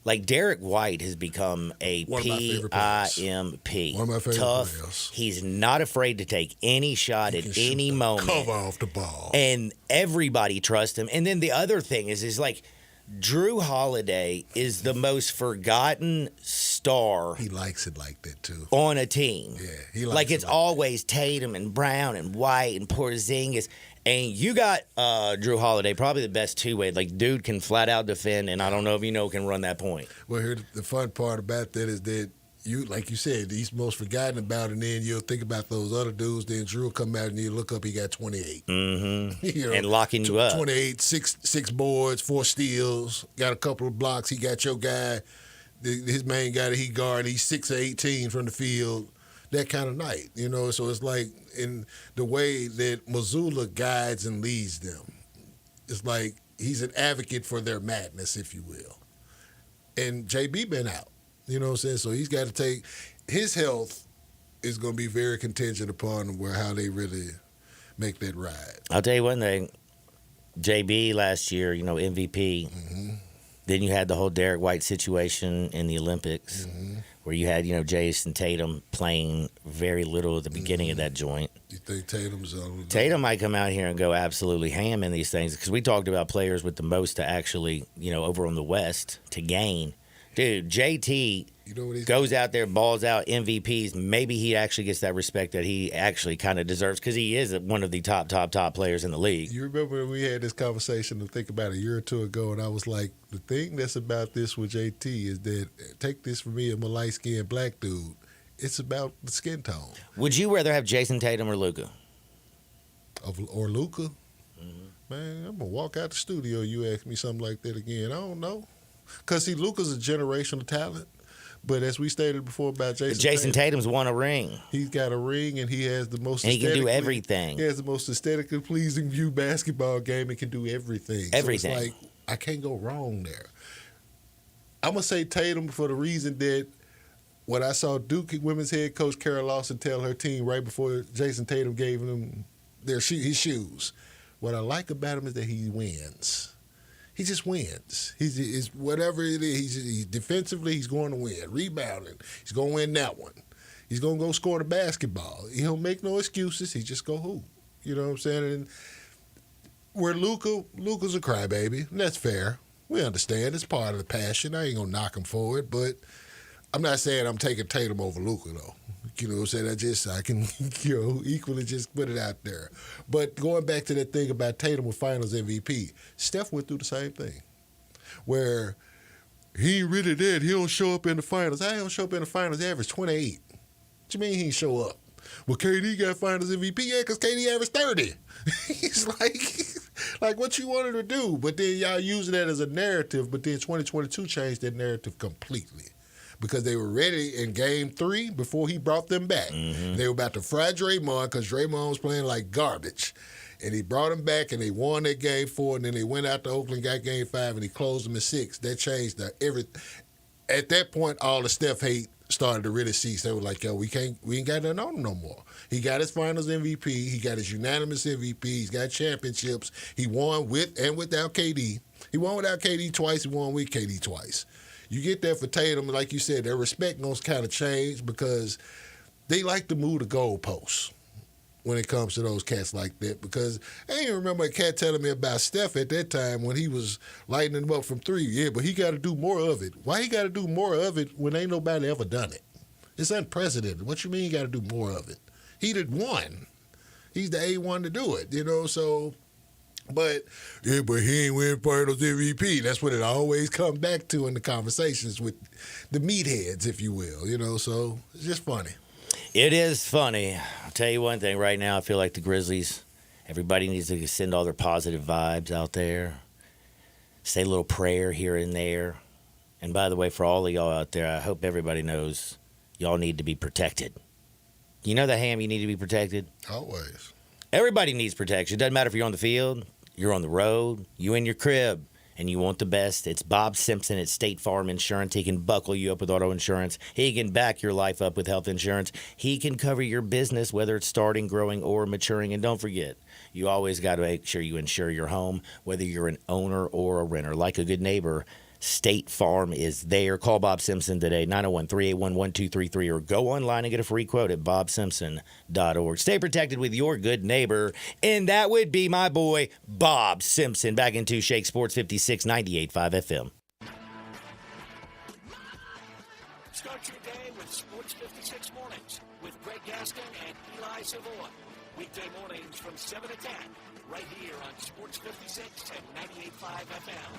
like, Derek White has become a PIMP.
One of my favorite
Tough.
players.
He's not afraid to take any shot at any moment.
Cover off the ball.
And everybody trusts him. And then the other thing is like, Drew Holiday is the most forgotten star.
He likes it like that, too.
On a team.
Yeah, he likes
like
it
it's always Tatum and Brown and White and Porzingis. And you got Drew Holiday, probably the best two-way. Like, dude can flat out defend, and I don't know if can run that point.
Well, here the fun part about that is that you, like you said, he's most forgotten about, and then you'll think about those other dudes. Then Drew will come out and you look up, he got 28.
Mm-hmm. And locking you up.
28, six boards, 4 steals, got a couple of blocks. He got your guy, his main guy that he guard. He's 6 or 18 from the field. That kind of night, So it's like in the way that Mazzulla guides and leads them. It's like he's an advocate for their madness, if you will. And JB been out. You know what I'm saying? So he's got to take his health is going to be very contingent upon how they really make that ride.
I'll tell you one thing. JB last year, MVP.
Mm-hmm.
Then you had the whole Derek White situation in the Olympics, where you had, Jason Tatum playing very little at the beginning of that joint.
You think Tatum's
Tatum might come out here and go absolutely ham in these things, because we talked about players with the most to actually, over on the West to gain. Dude, JT goes out there, balls out, MVPs. Maybe he actually gets that respect that he actually kind of deserves, because he is one of the top players in the league.
You remember when we had this conversation, I think about a year or two ago, and I was like, the thing that's about this with JT is that, take this from me, I'm a light-skinned black dude, it's about the skin tone.
Would you rather have Jason Tatum or Luka?
Or Luka? Man, I'm going to walk out the studio, you ask me something like that again. I don't know. Because, see, Luka's a generational talent. But as we stated before about
Jason Tatum's won a ring.
He's got a ring, and he has the most.
And he can do everything.
He has the most aesthetically pleasing view basketball game. He can do everything.
Everything.
So it's like, I can't go wrong there. I'm gonna say Tatum for the reason that when I saw Duke women's head coach Carol Lawson tell her team right before Jason Tatum gave them his shoes, what I like about him is that he wins. He just wins. He's whatever it is. He's defensively, he's going to win. Rebounding, he's going to win that one. He's going to go score the basketball. He don't make no excuses. He just go hoop. You know what I'm saying? And where Luka's a crybaby, and that's fair. We understand. It's part of the passion. I ain't going to knock him for it, but I'm not saying I'm taking Tatum over Luka, though. You know what I'm saying? I can, equally just put it out there. But going back to that thing about Tatum with Finals MVP, Steph went through the same thing, where he really did. He don't show up in the finals. I don't show up in the finals. He averaged 28. What you mean he didn't show up? Well, KD got Finals MVP. Yeah, because KD averaged 30. He's like what you wanted to do. But then y'all using that as a narrative. But then 2022 changed that narrative completely. Because they were ready in Game 3 before he brought them back. Mm-hmm. They were about to fry Draymond because Draymond was playing like garbage. And he brought him back, and they won that Game 4, and then they went out to Oakland, got Game 5, and he closed them in 6. That changed everything. At that point, all the Steph hate started to really cease. They were like, we ain't got nothing on him no more. He got his Finals MVP. He got his unanimous MVP. He's got championships. He won with and without KD. He won without KD twice. He won with KD twice. You get that for Tatum, like you said, their respect going to kind of change because they like to move the goalposts when it comes to those cats like that. Because I ain't remember a cat telling me about Steph at that time when he was lighting them up from 3. Yeah, but he got to do more of it. Why he got to do more of it when ain't nobody ever done it? It's unprecedented. What you mean you got to do more of it? He did one. He's the A1 to do it, so... But he ain't win Finals MVP. That's what it always comes back to in the conversations with the meatheads, if you will, so it's just funny.
It is funny. I'll tell you one thing right now. I feel like the Grizzlies, everybody needs to send all their positive vibes out there. Say a little prayer here and there. And by the way, for all of y'all out there, I hope everybody knows y'all need to be protected. You know the ham, you need to be protected?
Always.
Everybody needs protection. It doesn't matter if you're on the field, you're on the road, you in your crib, and you want the best. It's Bob Simpson at State Farm Insurance. He can buckle you up with auto insurance. He can back your life up with health insurance. He can cover your business, whether it's starting, growing, or maturing. And don't forget, you always got to make sure you insure your home, whether you're an owner or a renter. Like a good neighbor, State Farm is there. Call Bob Simpson today, 901-381-1233, or go online and get a free quote at bobsimpson.org. Stay protected with your good neighbor, and that would be my boy, Bob Simpson. Back into Shake Sports 56, 98.5 FM.
Start your day with Sports 56 mornings with Greg Gaston and Eli Savoy. Weekday mornings from 7 to 10, right here on Sports 56 and 98.5 FM.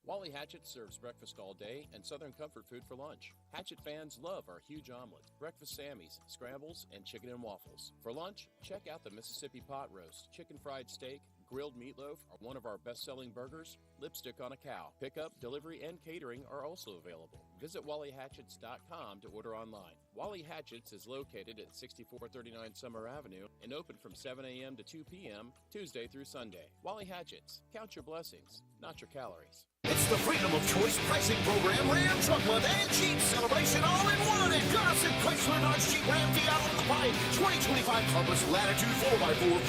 Wally Hatchet serves breakfast all day and Southern comfort food for lunch. Hatchet fans love our huge omelet, breakfast Sammies, scrambles, and chicken and waffles. For lunch, check out the Mississippi pot roast, chicken fried steak, grilled meatloaf are one of our best-selling burgers, lipstick on a cow. Pickup, delivery, and catering are also available. Visit WallyHatchets.com to order online. Wally Hatchets is located at 6439 Summer Avenue and open from 7 a.m. to 2 p.m. Tuesday through Sunday. Wally Hatchets, count your blessings, not your calories.
It's the Freedom of Choice pricing program, Ram Truck Month, and Jeep Celebration all in one at Gossett Chrysler Dodge Jeep Ram Fiat on the Pike. 2025 Compass Latitude 4x4,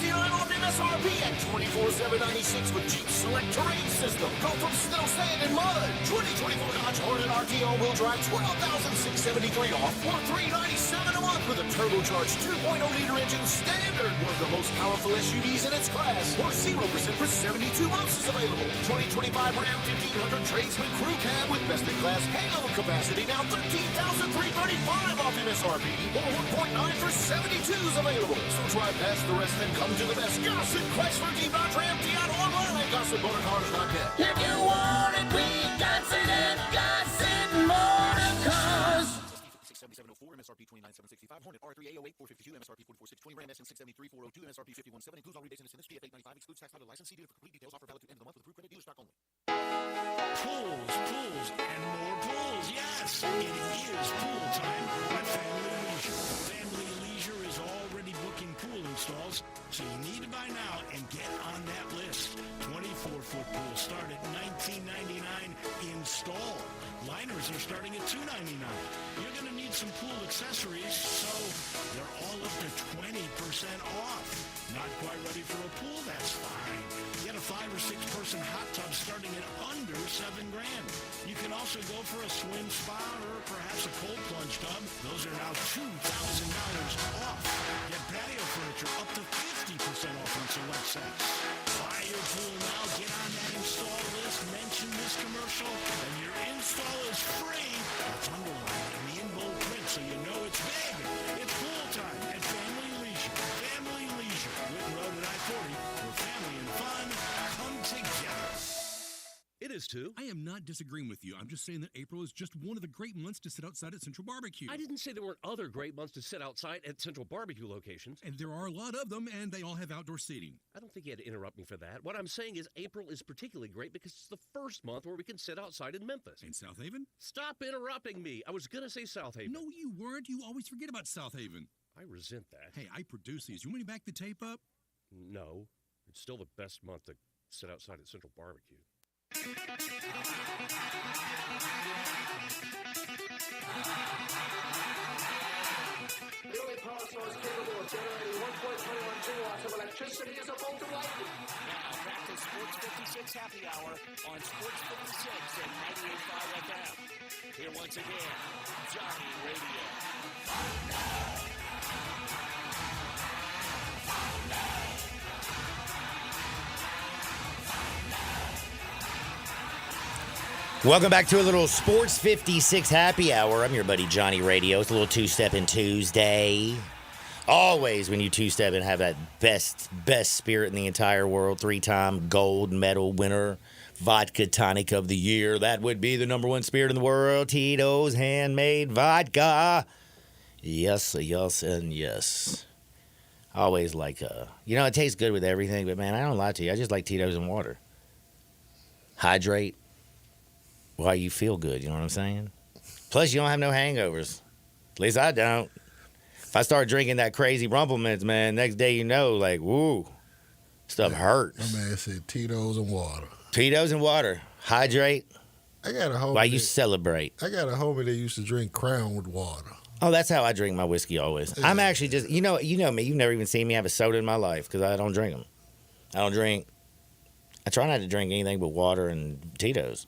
$49.69 off MSRP at $24,796 with Jeep Select Terrain System. Go from snow, sand, and mud. 2024 Dodge Hornet RT all-wheel drive, $12,673 off, or $397 a month with a turbocharged 2.0-liter engine standard. One of the most powerful SUVs in its class, or 0% for 72 months is available. 2025 Ram 1500 Tradesman Crew Cab with best-in-class payload capacity, now $13,335 off MSRP, or 1.9 for 72 is available. So drive past the rest and come to the best. Gossett Chrysler Jeep Dodge Ram Fiat online at GossettMotorCars.net.
If you want it, we got it at Gossett Motor Cars.
7704, MSRP 29765, Hornet R3 A08 452, MSRP 44620, Ram SN 673 402, MSRP 517, includes all rebates and incentives, PF 895, excludes tax title license, CD for complete details, offer valid through end of the month with approved credit, dealer stock only.
Pools, and more pools. Yes, it is pool time at Family Leisure. Family Leisure is already booking pool installs, so you need to buy now and get on that list. 24-foot pools start at $19.99 install. Liners are starting at $2.99. You're going to need some pool accessories, so they're all up to 20% off. Not quite ready for a pool? That's fine. Get a 5 or 6 person hot tub starting at under $7,000. You can also go for a swim spa or perhaps a cold plunge tub. Those are now $2,000 off. Get patio furniture up to 50% off on select sets. Buy your pool now. Get on that install list. Mention this commercial, and your install is free. It's underlined in the in-bold print, so you know it's big. It's pool time at Family Leisure. Family Leisure. Whitten Road at I-40, where family and fun come together.
It is too. I am not disagreeing with you. I'm just saying that April is just one of the great months to sit outside at Central Barbecue.
I didn't say there weren't other great months to sit outside at Central Barbecue locations.
And there are a lot of them, and they all have outdoor seating.
I don't think you had to interrupt me for that. What I'm saying is April is particularly great because it's the first month where we can sit outside in Memphis.
And South Haven?
Stop interrupting me. I was going to say South Haven.
No, you weren't. You always forget about South Haven.
I resent that.
Hey, I produce these. You want me to back the tape up?
No. It's still the best month to sit outside at Central Barbecue.
Nearly power source capable of generating 1.21 kilowatts of electricity is a bolt of lightning.
Now, back to Sports 56 Happy Hour on Sports 56 and 98.5 FM. Here once again, Johnny Radio.
Welcome back to a little Sports 56 Happy Hour. I'm your buddy Johnny Radio. It's a little two-stepping Tuesday. Always when you two-step and have that best spirit in the entire world, 3-time gold medal winner, vodka tonic of the year. That would be the number one spirit in the world, Tito's Handmade Vodka. Yes, and yes. Always like, it tastes good with everything, but man, I don't lie to you. I just like Tito's and water. Hydrate. Why you feel good, you know what I'm saying? Plus, you don't have no hangovers. At least I don't. If I start drinking that crazy Rumplemans, man, next day woo, stuff hurts.
My man said Tito's and water.
Tito's and water. Hydrate.
I got a homie.
While you celebrate.
I got a homie that used to drink Crown with water.
Oh, that's how I drink my whiskey always. Yeah. I'm actually just, you know me. You've never even seen me have a soda in my life because I don't drink them. I try not to drink anything but water and Tito's.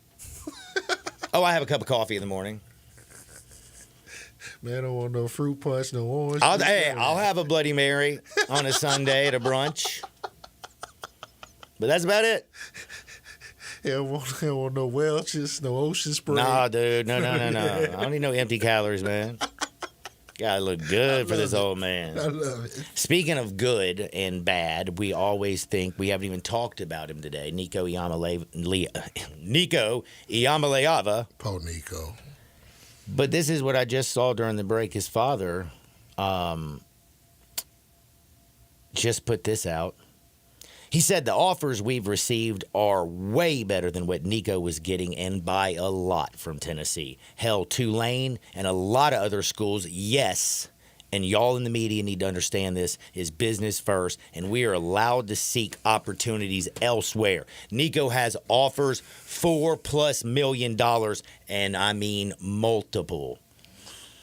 Oh, I have a cup of coffee in the morning.
Man, I don't want no fruit punch, no orange.
I'll have a Bloody Mary on a Sunday at a brunch. But that's about it.
Yeah, I don't want no Welch's, no Ocean Spray.
Nah, dude. No. I don't need no empty calories, man. Gotta look good for this old man.
I love it.
Speaking of good and bad, we always think, we haven't even talked about him today, Nico Iamaleava.
Poor Nico.
But this is what I just saw during the break. His father just put this out. He said the offers we've received are way better than what Nico was getting, and by a lot, from Tennessee. Hell, Tulane and a lot of other schools, yes, and y'all in the media need to understand this, is business first, and we are allowed to seek opportunities elsewhere. Nico has offers $4+ million, and I mean multiple.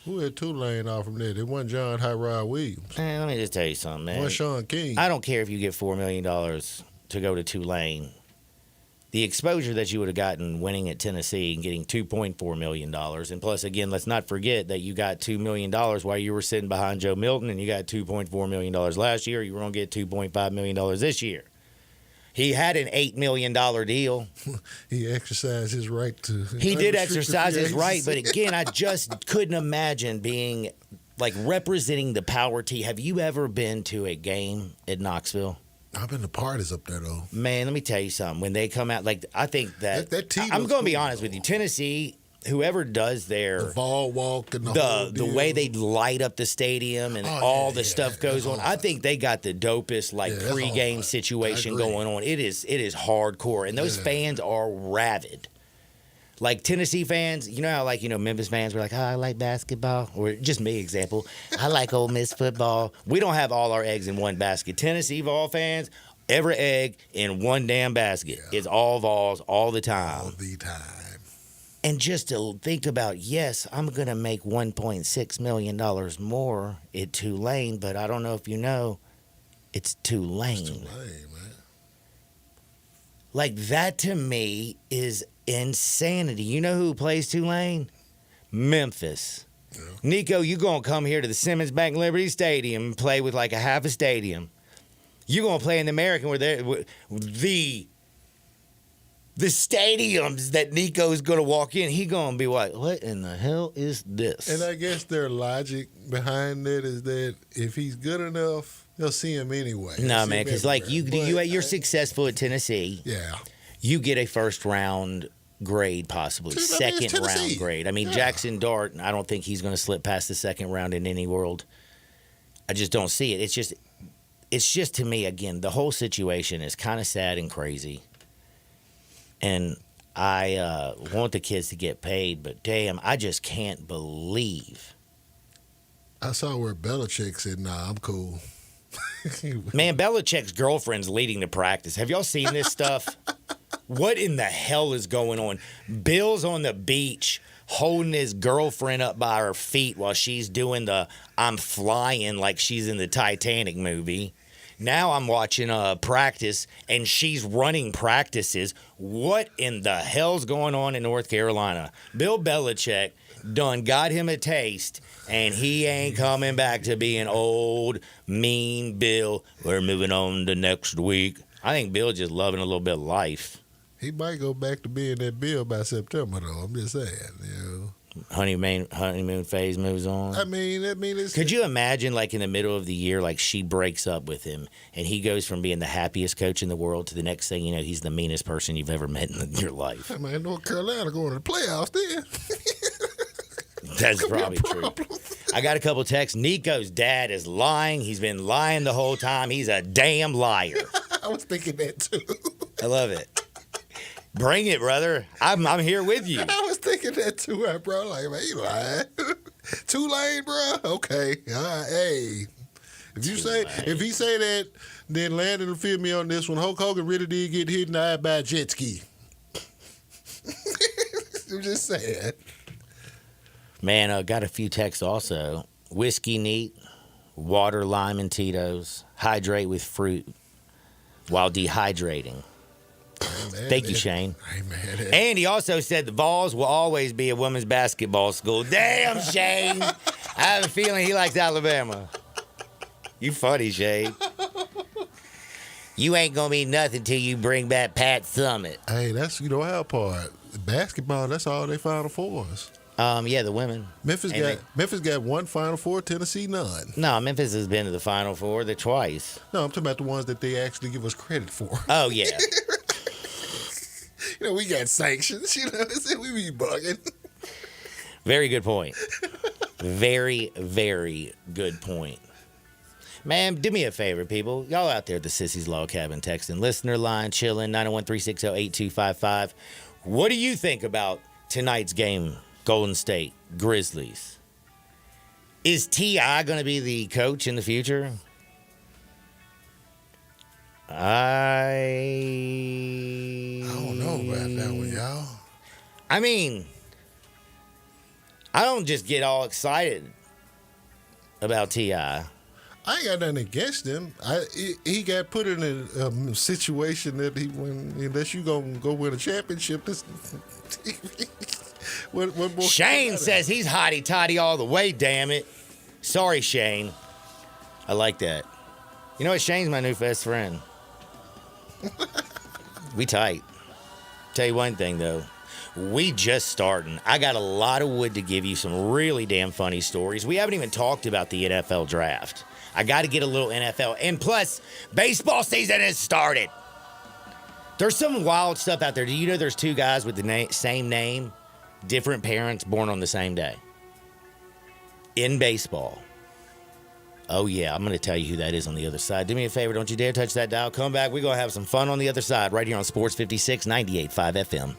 Who had Tulane off from there? It wasn't John Hot Rod Williams.
Man, let me just tell you something, man.
It wasn't Sean King.
I don't care if you get $4 million to go to Tulane. The exposure that you would have gotten winning at Tennessee and getting $2.4 million. And plus, again, let's not forget that you got $2 million while you were sitting behind Joe Milton, and you got $2.4 million last year. You were going to get $2.5 million this year. He had an $8 million deal.
He exercised his right to.
He did exercise his right, but again, I just couldn't imagine being, like, representing the power team. Have you ever been to a game at Knoxville?
I've been to parties up there, though.
Man, let me tell you something. When they come out, like, I think that
team
I'm going to be
cool,
honest with you. Tennessee, whoever does their
the ball walk and the
way they light up the stadium and all the stuff goes on, I think they got the dopest pregame situation going on. It is hardcore, and those fans are rabid. Like Tennessee fans, you know how Memphis fans were like, oh, I like basketball, or just me example, I like Ole Miss football. We don't have all our eggs in one basket. Tennessee Vol fans, every egg in one damn basket. Yeah. It's all Vols all the time.
All the time.
And just to think about, yes, I'm going to make $1.6 million more at Tulane, but I don't know if you know, it's Tulane.
It's Tulane, man.
Like, that to me is insanity. You know who plays Tulane? Memphis. Yeah. Nico, you going to come here to the Simmons Bank Liberty Stadium and play with like a half a stadium. You're going to play in the American where the stadiums that Nico's going to walk in, he going to be like, what in the hell is this?
And I guess their logic behind it is that if he's good enough, they'll see him anyway.
No, man, because like you're successful at Tennessee.
Yeah.
You get a first-round grade, possibly second-round grade. I mean, Jackson Dart, I don't think he's going to slip past the second round in any world. I just don't see it. It's just to me, again, the whole situation is kind of sad and crazy. And I want the kids to get paid, but damn, I just can't believe.
I saw where Belichick said, nah, I'm cool.
Man, Belichick's girlfriend's leading the practice. Have y'all seen this stuff? What in the hell is going on? Bill's on the beach holding his girlfriend up by her feet while she's doing the I'm flying like she's in the Titanic movie. Now I'm watching practice, and she's running practices. What in the hell's going on in North Carolina? Bill Belichick done got him a taste, and he ain't coming back to being old, mean Bill. We're moving on to next week. I think Bill just loving a little bit of life.
He might go back to being that Bill by September, though. I'm just saying,
Honeymoon phase moves on.
I mean, it's...
Could you imagine, like, in the middle of the year, like, she breaks up with him, and he goes from being the happiest coach in the world to the next thing you know, he's the meanest person you've ever met in your life.
I mean, North Carolina going to the playoffs then.
That's probably true. I got a couple texts. Nico's dad is lying. He's been lying the whole time. He's a damn liar.
I was thinking that, too.
I love it. Bring it, brother. I'm here with you.
I was thinking that too, bro. Like, man, you lying. Tulane, bro. Okay. All right. Hey, if he say that, then Landon will feel me on this one. Hulk Hogan really did get hit in the eye by a jet ski. I'm just saying.
Man, got a few texts also. Whiskey neat, water, lime, and Tito's. Hydrate with fruit while dehydrating. Thank you, Shane. And he also said the Vols will always be a women's basketball school. Damn, Shane. I have a feeling he likes Alabama. You funny, Shane. You ain't going to be nothing till you bring back Pat Summitt.
Hey, that's, our part. Basketball, that's all they Final Fours.
Yeah, the women.
Memphis got one Final Four, Tennessee none.
No, Memphis has been to the Final Four twice.
No, I'm talking about the ones that they actually give us credit for.
Oh, yeah.
We got sanctions, we be bugging.
Very good point. Very, very good point. Man, do me a favor, people. Y'all out there at the Sissy's Log Cabin texting. Listener line, chilling, 901-360-8255. What do you think about tonight's game, Golden State, Grizzlies? Is T.I. going to be the coach in the future? I
don't know about that one, y'all.
I mean, I don't just get all excited about T.I.
I ain't got nothing against him. He got put in a situation that unless you gonna go win a championship, this. what more
Shane says he's hotty toddy all the way. Damn it! Sorry, Shane. I like that. You know what? Shane's my new best friend. We tight. Tell you one thing though. We just starting. I got a lot of wood to give you some really damn funny stories. We haven't even talked about the NFL draft. I got to get a little NFL. And plus, baseball season has started. There's some wild stuff out there. Do you know there's two guys with the same name, different parents, born on the same day? In baseball. Oh, yeah, I'm going to tell you who that is on the other side. Do me a favor, don't you dare touch that dial. Come back. We're going to have some fun on the other side right here on Sports 56, 98.5 FM.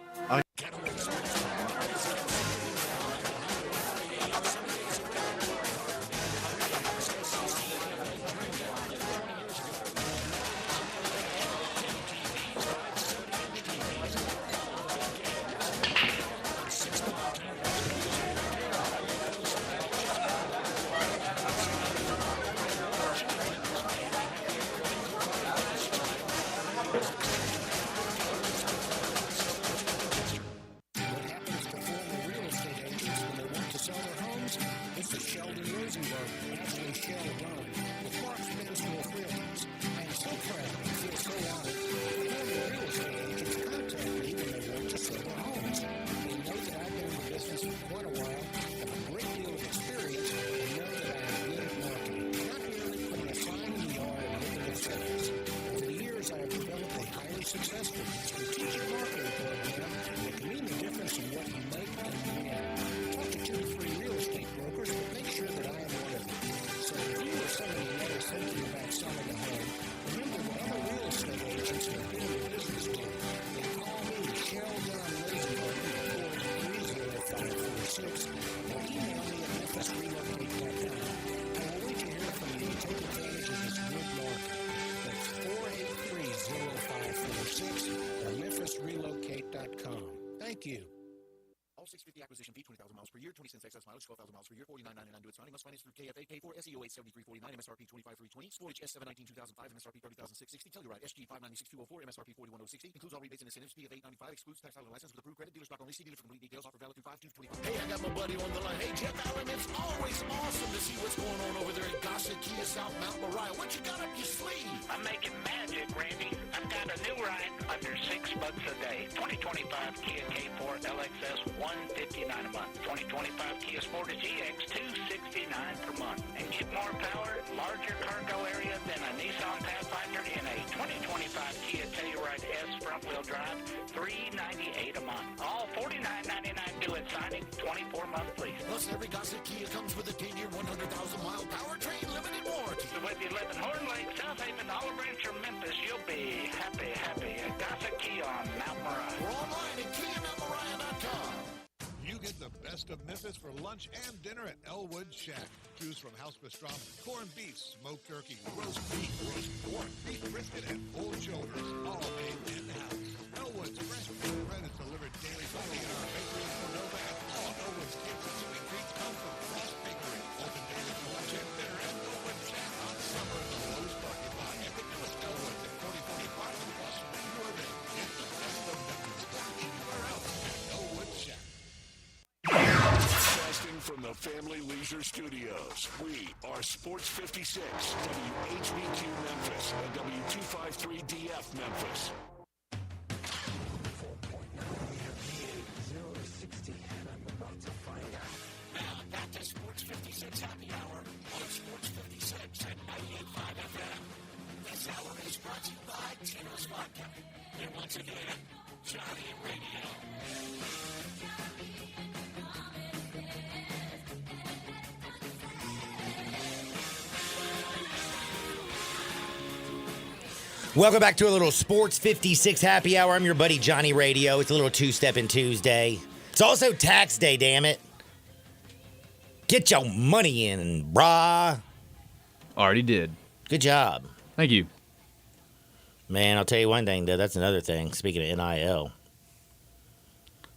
Thank you.
All 650 acquisition fee, 20,000 miles per year, 20 cents excess mileage, 12,000 miles per year, $49.99 due at signing. Must finance through KFA, K4, SEO 87349, MSRP 25320, Sportage S719 2005, MSRP 30660, Telluride SG 596204, MSRP 41060. Includes all rebates and incentives, fee of $895, excludes tax title license with approved credit, dealer stock only, see dealer for complete details, offer valid through 5/2/25.
Hey, I got my buddy on the line. Hey, Jeff Allen, it's always awesome to see what's going on over there in Gossett Kia, South Mount Moriah. What you got up your sleeve?
I'm making magic, Randy. I've got a new ride under $6 a day. 2025 Kia K4 LXS, $159 a month. 2025 Kia Sportage EX, $269 per month. And get more power, larger cargo area than a Nissan Pathfinder in a 2025 Kia Telluride S front-wheel drive, $398 a month. All $49.99 due at signing, 24-month lease.
Plus, every Gossett Kia comes with a 10-year, 100,000-mile powertrain limited warranty.
So whether you live in Horn Lake, South Haven, Olive Branch, or Memphis, you'll be happy at Gossett Kia on Mount Moriah.
We're online at KiaMountMoriah.com.
You get the best of Memphis for lunch and dinner at Elwood Shack. Choose from house pastrami, corned beef, smoked turkey, roast beef, roast pork, beef brisket, and pulled shoulders, all made in-house. Elwood's fresh bread is delivered daily only in our bakery in Cordova, and all Elwood's cakes and sweet treats come from Frost Bakery. Open daily for lunch and dinner at Elwood Shack on Summer in the Lowe's parking lot. And the newest Elwood's at 4045 and plus when you are there. Get the best of Memphis anywhere else at Elwood Shack.
Broadcasting from the Family Leisure Studios, we are Sports 56, WHBQ Memphis, and W253DF Memphis.
0-60, and I'm about to find out.
Now back to Sports 56 Happy Hour on Sports 56 at 98.5 FM. This hour is brought to you by Tino's Vodka. And once again, Johnny Radio.
Welcome back to a little Sports 56 Happy Hour. I'm your buddy Johnny Radio. It's a little two-stepping Tuesday. It's also tax day, damn it. Get your money in, brah.
Already did.
Good job.
Thank you.
Man, I'll tell you one thing, though. That's another thing. Speaking of NIL.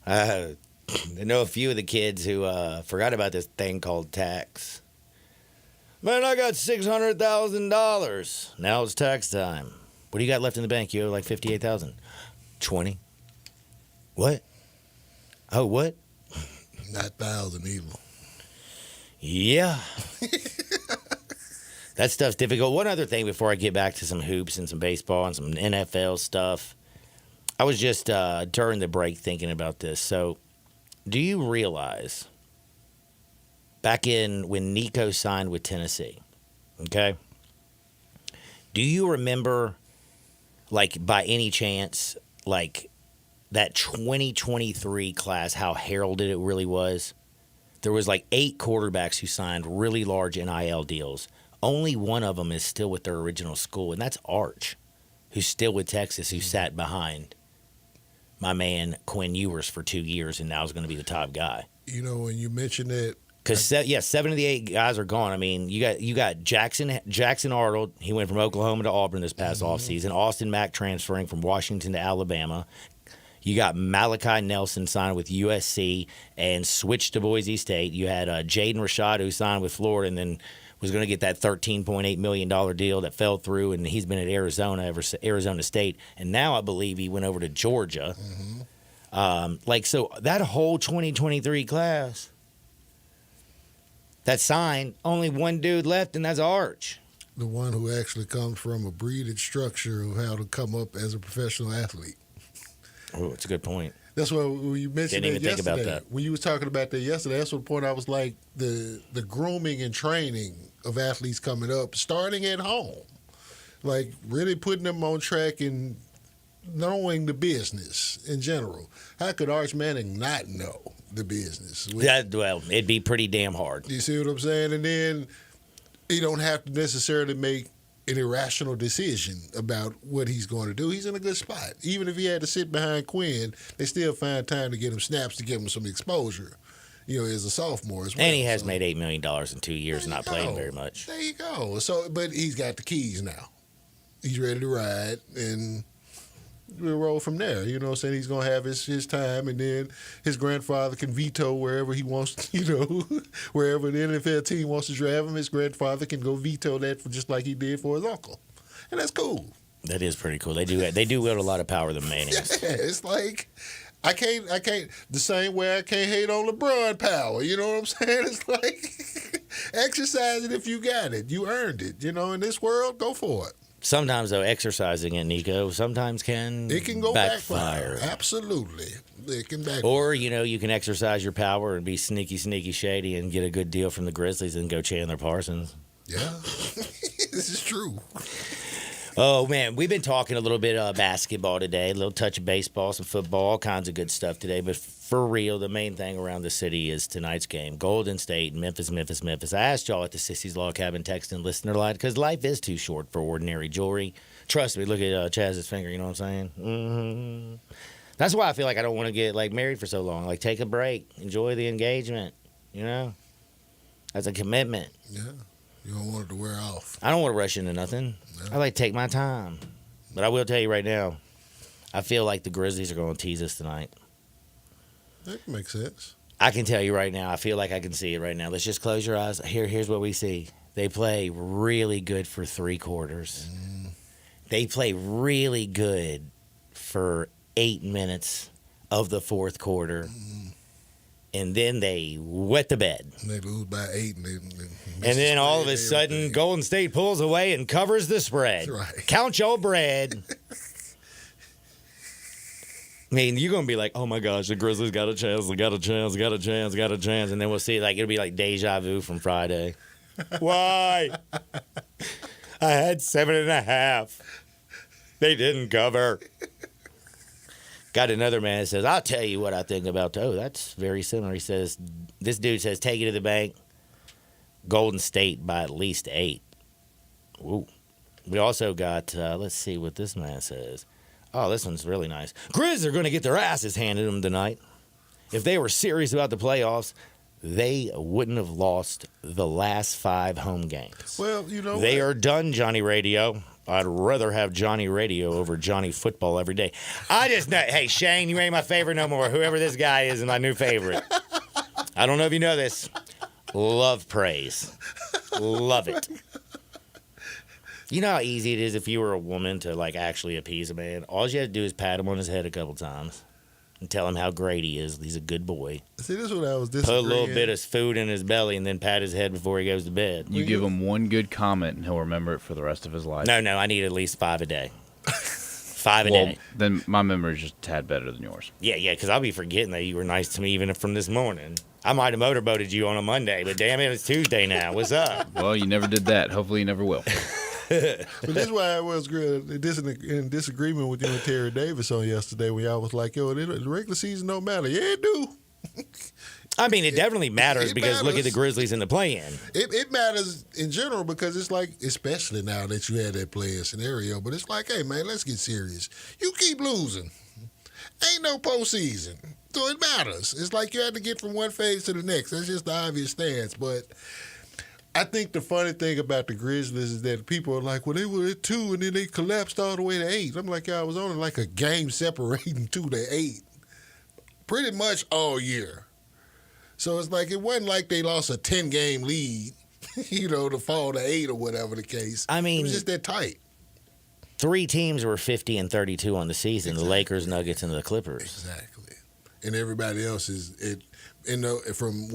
I know a few of the kids who forgot about this thing called tax. Man, I got $600,000. Now it's tax time. What do you got left in the bank? You owe like $58,000. 20. What? Oh, what?
Not 1,000 either.
Yeah. That stuff's difficult. One other thing before I get back to some hoops and some baseball and some NFL stuff. I was just during the break thinking about this. So, do you realize back in when Nico signed with Tennessee, okay? Do you remember, like, by any chance, like, that 2023 class, how heralded it really was? There was like 8 quarterbacks who signed really large NIL deals. Only one of them is still with their original school, and that's Arch, who's still with Texas, who sat behind my man Quinn Ewers for 2 years and now is going to be the top guy.
You know, when you mentioned that,
because 7 of the 8 guys are gone. I mean, you got Jackson Arnold. He went from Oklahoma to Auburn this past offseason. Austin Mack transferring from Washington to Alabama. You got Malachi Nelson signed with USC and switched to Boise State. You had Jaden Rashad, who signed with Florida and then was going to get that $13.8 million deal that fell through, and he's been at Arizona State. And now I believe he went over to Georgia. So that whole 2023 class that signed, only one dude left, and that's Arch.
The one who actually comes from a breeded structure of how to come up as a professional athlete.
Oh, it's a good point.
That's what when you mentioned
Didn't even
that
think about
yesterday.
that.
When you was talking about that yesterday, that's what point I was like, the grooming and training of athletes coming up, starting at home. Like, really putting them on track and knowing the business in general. How could Arch Manning not know the business?
Well, it'd be pretty damn hard.
You see what I'm saying? And then he don't have to necessarily make an irrational decision about what he's going to do. He's in a good spot. Even if he had to sit behind Quinn, they still find time to get him snaps to give him some exposure, as a sophomore as well.
And he has made $8 million in 2 years and not playing very much.
There you go. So, but he's got the keys now. He's ready to ride, and we'll roll from there. You know what I'm saying? He's going to have his time, and then his grandfather can veto wherever he wants, wherever the NFL team wants to draft him, his grandfather can go veto that just like he did for his uncle. And that's cool.
That is pretty cool. They do wield a lot of power, the Mannings.
Yeah, it's like I can't the same way I can't hate on LeBron power. You know what I'm saying? It's like exercise it if you got it. You earned it. In this world, go for it.
Sometimes, though, exercising it, Nico, sometimes
it can go
backfire.
Absolutely. It can backfire.
Or, you can exercise your power and be sneaky, shady and get a good deal from the Grizzlies and go Chandler Parsons.
Yeah, this is true.
Oh, man, we've been talking a little bit of basketball today, a little touch of baseball, some football, all kinds of good stuff today. But for real, the main thing around the city is tonight's game, Golden State, Memphis. I asked y'all at the Sissy's Log Cabin text and listener line because life is too short for ordinary jewelry. Trust me, look at Chaz's finger, you know what I'm saying? Mm-hmm. That's why I feel like I don't want to get married for so long. Take a break, enjoy the engagement, That's a commitment.
Yeah. You don't want it to wear off.
I don't want to rush into nothing. No. I like to take my time. But I will tell you right now, I feel like the Grizzlies are going to tease us tonight.
That makes sense.
I can tell you right now, I feel like I can see it right now. Let's just close your eyes. Here's what we see. They play really good for 3 quarters. They play really good for 8 minutes of the 4th quarter. And then they wet the bed.
And they lose by 8.
And then all of a sudden, Golden State pulls away and covers the spread.
That's right.
Count your bread. I mean, you're going to be like, oh, my gosh, the Grizzlies got a chance. They got a chance. And then we'll see, it'll be like deja vu from Friday. Why? I had 7.5. They didn't cover. Got another man that says, I'll tell you what I think about. Oh, that's very similar. He says, this dude says, take it to the bank. Golden State by at least 8. Ooh. We also got, let's see what this man says. Oh, this one's really nice. Grizz are going to get their asses handed to them tonight. If they were serious about the playoffs, they wouldn't have lost the last 5 home games.
Well,
they are done, Johnny Radio. I'd rather have Johnny Radio over Johnny Football every day. I just know, hey, Shane, you ain't my favorite no more. Whoever this guy is my new favorite. I don't know if you know this. Love praise. Love it. You know how easy it is if you were a woman to, like, actually appease a man? All you have to do is pat him on his head a couple times and tell him how great he is. He's a good boy.
See, this is what I was
Put
disagreeing.
a little bit of food in his belly and then pat his head before he goes to bed.
You give him one good comment and he'll remember it for the rest of his life.
No, I need at least 5 a day. 5 a
Well,
day.
then my memory is just a tad better than yours.
Yeah, because I'll be forgetting that you were nice to me even from this morning. I might have motorboated you on a Monday, but damn it, it's Tuesday now. What's up?
Well, you never did that. Hopefully you never will.
But this is why I was in disagreement with you and Terry Davis on yesterday when y'all was like, yo, the regular season don't matter. Yeah, it do.
I mean, it definitely matters because look at the Grizzlies in the play-in.
It matters in general because it's like, especially now that you had that player scenario, but it's like, hey, man, let's get serious. You keep losing. Ain't no postseason. So it matters. It's like you had to get from one phase to the next. That's just the obvious stance. But I think the funny thing about the Grizzlies is that people are like, well, they were at 2 and then they collapsed all the way to 8. I'm like, I was only like a game separating 2 to 8 pretty much all year. So it's like it wasn't like they lost a 10-game lead, to fall to 8 or whatever the case.
I mean,
it was just that tight.
3 teams were 50 and 32 on the season:
Exactly.
the Lakers, Nuggets, and the Clippers.
Exactly. And everybody else is from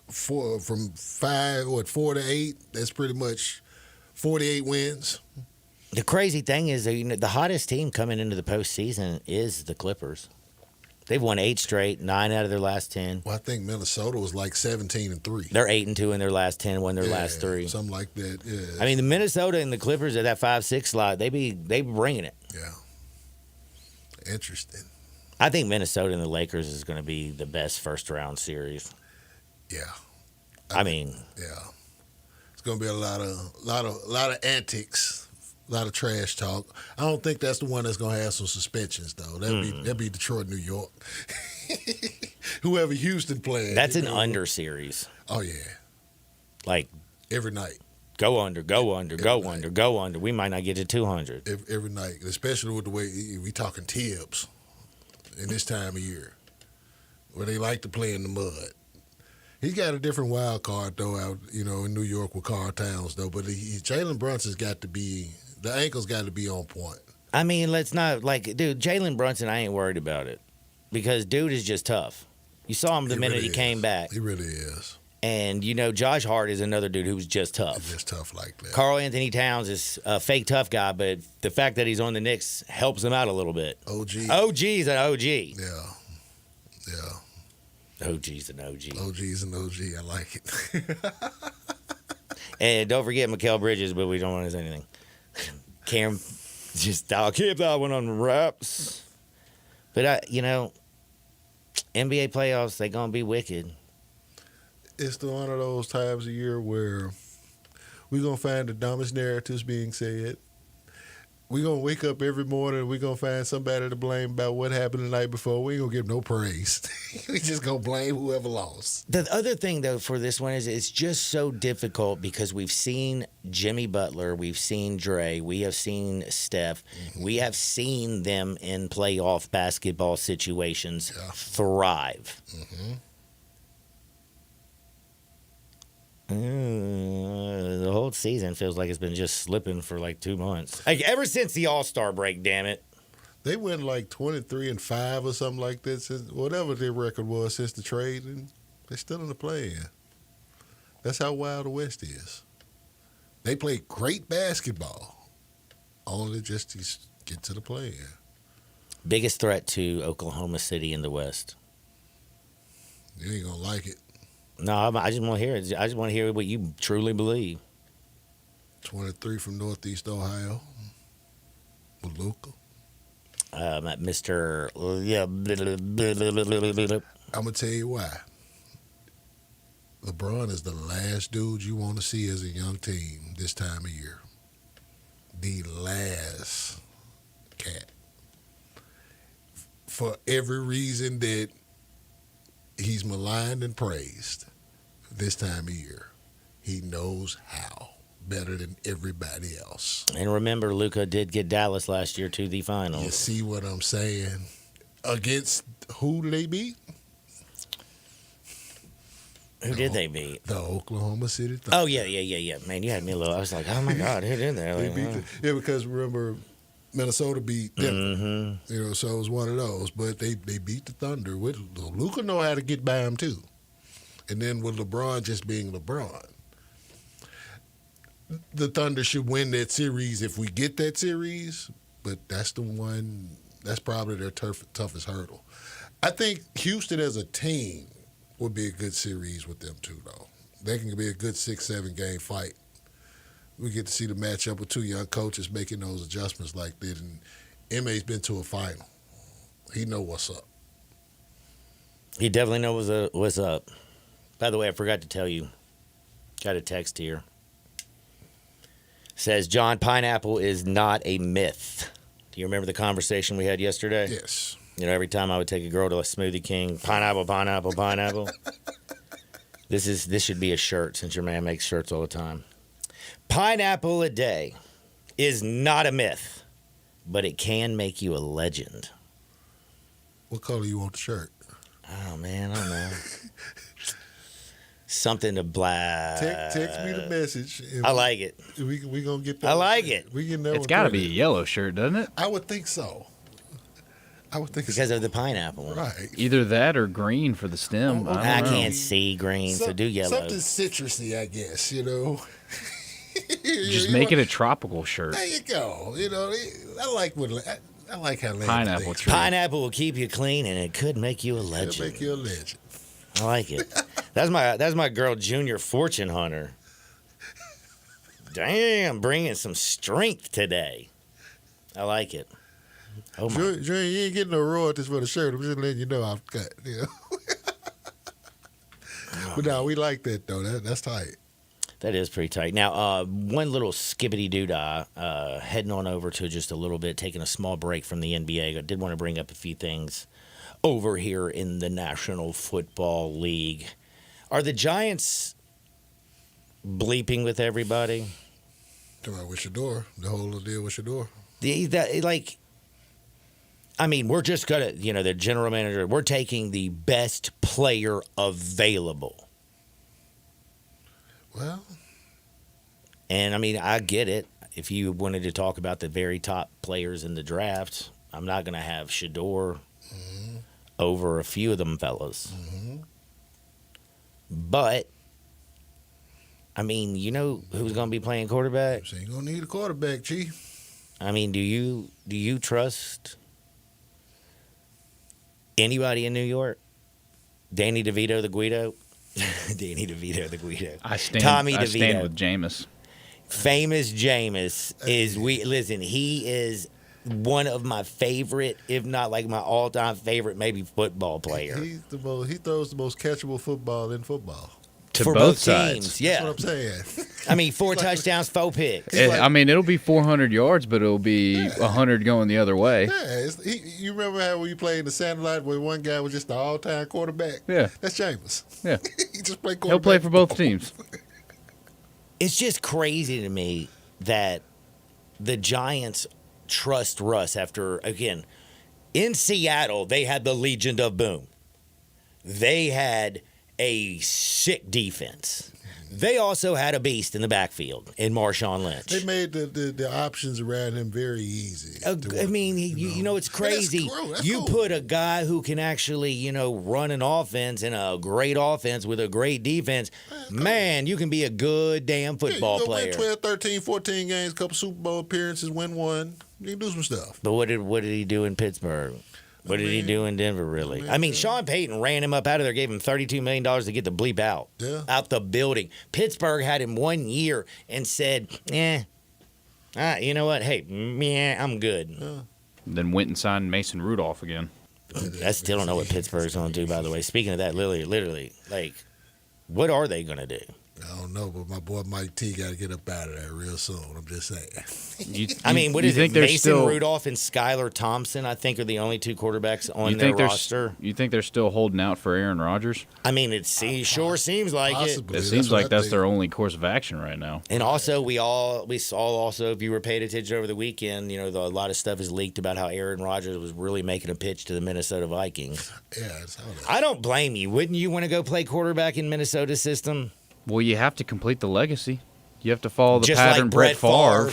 4 to 8. That's pretty much 48 wins.
The crazy thing is, the hottest team coming into the postseason is the Clippers. They've won 8 straight, 9 out of their last 10.
Well, I think Minnesota was like 17-3.
They're 8-2 in their last 10, won their last 3.
Something like that. Yeah.
I mean, the Minnesota and the Clippers at that 5-6 slot, they be bringing it.
Yeah. Interesting.
I think Minnesota and the Lakers is going to be the best first round series.
Yeah.
I mean,
yeah. It's going to be a lot of antics. A lot of trash talk. I don't think that's the one that's going to have some suspensions, though. That'd be Detroit, New York. Whoever Houston playing.
That's an under series.
Oh, yeah.
Like,
every night.
Go under, go under, go under, go under. We might not get to 200.
Every night, especially with the way we talking Tibbs in this time of year, where they like to play in the mud. He's got a different wild card, though, out in New York with Karl Towns, though. But Jalen Brunson's got to be – the ankle's got to be on point.
I mean, let's not – dude, Jalen Brunson, I ain't worried about it because dude is just tough. You saw him the minute he came back.
He really is.
And, Josh Hart is another dude who's just tough.
He's just tough like that.
Karl Anthony Towns is a fake tough guy, but the fact that he's on the Knicks helps him out a little bit. OG's an OG.
Yeah.
OG's an OG.
OG's an OG. I like it.
And don't forget Mikal Bridges, but we don't want to say anything. Cam, I'll keep that one on wraps. But, NBA playoffs, they going to be wicked.
It's one of those times of year where we're going to find the dumbest narratives being said. We're going to wake up every morning and we're going to find somebody to blame about what happened the night before. We ain't going to give no praise. We just going to blame whoever lost.
The other thing, though, for this one is it's just so difficult because we've seen Jimmy Butler, we've seen Dre, we have seen Steph. Mm-hmm. We have seen them in playoff basketball situations thrive.
Mm-hmm.
The whole season feels like it's been just slipping for like 2 months. Like ever since the All-Star break, damn it.
They went like 23-5 or something like that since whatever their record was since the trade, and they're still in the play-in. That's how wild the West is. They play great basketball, only just to get to the play-in.
Biggest threat to Oklahoma City in the West.
You ain't gonna like it.
No, I just want to hear it. I just want to hear what you truly believe.
23 from Northeast Ohio. With Luka.
Mr.
I'm going to tell you why. LeBron is the last dude you want to see as a young team this time of year. The last cat. For every reason that he's maligned and praised this time of year. He knows how better than everybody else.
And remember, Luka did get Dallas last year to the finals.
You see what I'm saying? Against who they beat?
Who did they beat?
The Oklahoma City Thunder.
Oh, yeah. Man, you had me a little. I was like, oh, my God, who did that? Like,
yeah, because remember, Minnesota beat Denver. You know, so it was one of those. But they beat the Thunder. Luka know how to get by them, too. And then with LeBron just being LeBron, the Thunder should win that series if we get that series. But that's the one, that's probably their toughest hurdle. I think Houston as a team would be a good series with them too, though. They can be a good 6-7 game fight. We get to see the matchup with two young coaches making those adjustments like that. And Emme's been to a final. He know what's up.
He definitely knows what's up. By the way, I forgot to tell you. Got a text here. Says, John, pineapple is not a myth. Do you remember the conversation we had yesterday?
Yes.
You know, every time I would take a girl to a Smoothie King, pineapple. This should be a shirt since your man makes shirts all the time. Pineapple a day is not a myth, but it can make you a legend.
What color you want the shirt?
Oh, man, I don't know. Something to black.
Text me the message.
I like it.
We gonna get that.
I like it.
We can know.
It's got to be a yellow shirt, doesn't it?
I would think so.
Because of the pineapple.
Right.
Either that or green for the stem.
I can't see green, so do yellow.
Something citrusy, I guess, you know.
Just make it a tropical shirt.
There you go. You know, I like how
pineapple tree.
Pineapple will keep you clean, and it could make you a legend.
It'll make you a legend.
I like it. That's my girl, Junior Fortune Hunter. Damn, bringing some strength today. I like it. Oh my!
Junior, you ain't getting no royalties for the shirt. I'm just letting you know I've cut. You know? But no, we like that though. That's tight.
That is pretty tight. Now, one little skibbity doodah, heading on over to just a little bit, taking a small break from the NBA. I did want to bring up a few things over here in the National Football League. Are the Giants bleeping with everybody?
With Shador, the whole deal with Shador.
We're just gonna, the general manager. We're taking the best player available.
Well,
and I get it. If you wanted to talk about the very top players in the draft, I'm not gonna have Shador over a few of them fellas. But you know who's going to be playing quarterback?
So you're going to need a quarterback, Chief.
Do you trust anybody in New York? Danny DeVito the Guido? Danny DeVito the Guido.
I stand with Jameis.
Famous Jameis he is one of my favorite, if not like my all-time favorite, maybe football player.
He throws the most catchable football in football.
For
both
teams,
sides.
yeah.
That's what I'm saying.
4 touchdowns, 4 picks.
It'll be 400 yards, but it'll be 100 going the other way.
Yeah, you remember how we played in the Sandlot where one guy was just the all-time quarterback?
Yeah.
That's Jameis.
Yeah.
He just played quarterback.
He'll play for both teams.
It's just crazy to me that the Giants trust Russ after, again, in Seattle, they had the Legion of Boom. They had a sick defense. They also had a beast in the backfield in Marshawn Lynch.
They made the options around him very easy.
It's crazy.
That's
you
cool.
put a guy who can actually, run an offense and a great offense with a great defense. Man, you can be a good damn football player.
Win 12, 13, 14 games, couple Super Bowl appearances, win one. You can do some stuff.
But what did he do in Pittsburgh? What did he do in Denver, really? Sean Payton ran him up out of there, gave him $32 million to get the bleep out.
Yeah.
Out the building. Pittsburgh had him 1 year and said, you know what? Hey, I'm good.
Yeah.
Then went and signed Mason Rudolph again.
I still don't know what Pittsburgh's going to do, by the way. Speaking of that, literally, what are they going to do?
I don't know, but my boy Mike T got to get up out of there real soon. I'm just saying.
I mean, what is it? Mason Rudolph and Skylar Thompson, I think, are the only two quarterbacks on their roster.
You think they're still holding out for Aaron Rodgers?
I mean, it sure seems like
Possibly.
It seems like that's their only course of action right now.
And also, we saw also, if you were paying attention over the weekend, a lot of stuff is leaked about how Aaron Rodgers was really making a pitch to the Minnesota Vikings.
Yeah, I saw that.
I don't blame you. Wouldn't you want to go play quarterback in Minnesota's system?
Well, you have to complete the legacy. You have to follow the
Just
pattern
like
Brett Favre.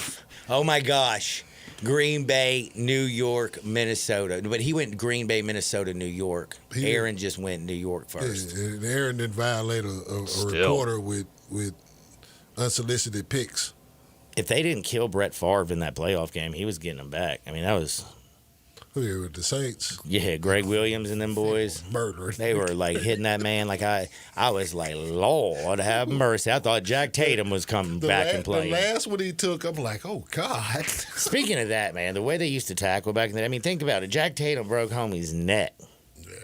Oh, my gosh. Green Bay, New York, Minnesota. But he went Green Bay, Minnesota, New York. Aaron just went New York first.
Yeah, and Aaron didn't violate a reporter with unsolicited picks.
If they didn't kill Brett Favre in that playoff game, he was getting them back. I mean, that was...
Who here with the Saints?
Yeah, Greg Williams and them boys.
Murdering.
They were like hitting that man. Like I was like, Lord have mercy. I thought Jack Tatum was coming back and playing.
The last one he took, I'm like, oh, God.
Speaking of that, man, the way they used to tackle back in the day, I mean, think about it. Jack Tatum broke homie's neck.
Yeah.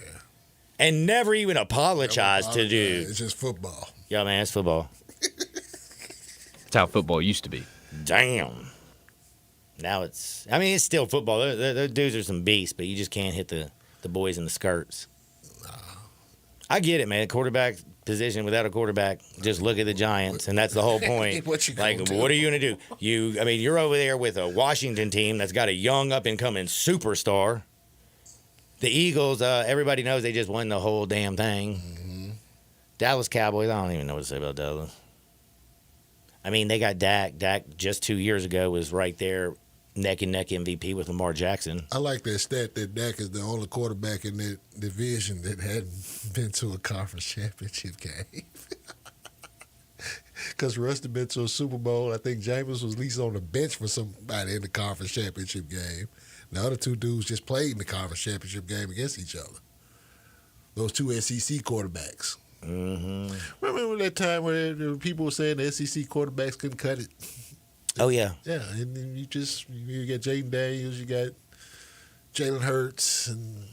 And never even apologized to do.
It's just football.
Yeah, man, it's football.
That's how football used to be.
Damn. Now it's still football. Those dudes are some beasts, but you just can't hit the boys in the skirts. I get it, man. Quarterback position without a quarterback, just look at the Giants, and that's the whole point. What are you going to do? You're over there with a Washington team that's got a young up-and-coming superstar. The Eagles, everybody knows they just won the whole damn thing. Mm-hmm. Dallas Cowboys, I don't even know what to say about Dallas. I mean, they got Dak. Dak just 2 years ago was right there, neck-and-neck MVP with Lamar Jackson.
I like that stat that Dak is the only quarterback in that division that hadn't been to a conference championship game. Because Rusty been to a Super Bowl. I think Jameis was at least on the bench for somebody in the conference championship game. The other two dudes just played in the conference championship game against each other. Those two SEC quarterbacks.
Mm-hmm.
Remember that time where people were saying the SEC quarterbacks couldn't cut it?
Oh, yeah.
Yeah, and then you got Jaden Daniels, you got Jalen Hurts, and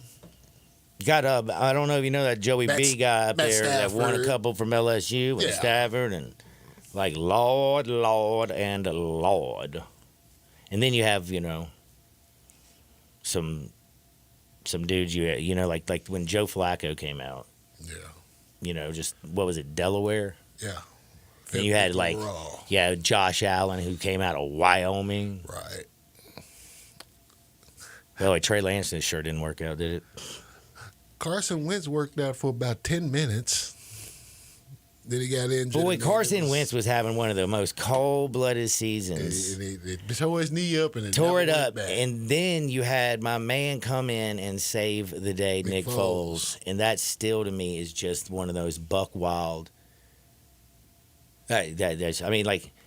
you got I don't know if you know that Joey B guy up there that won a couple from LSU and Stafford, and like Lord, and Lord, and then you have some dudes like when Joe Flacco came out, just what was it, Delaware?
Yeah.
And you had Josh Allen who came out of Wyoming.
Right.
Well, Trey Lance sure didn't work out, did it?
Carson Wentz worked out for about 10 minutes. Then he got injured.
Boy, Carson Wentz was having one of the most cold-blooded seasons.
And he tore his knee up and
tore it up. And then you had my man come in and save the day, Nick Foles. And that still, to me, is just one of those buck wild. That'd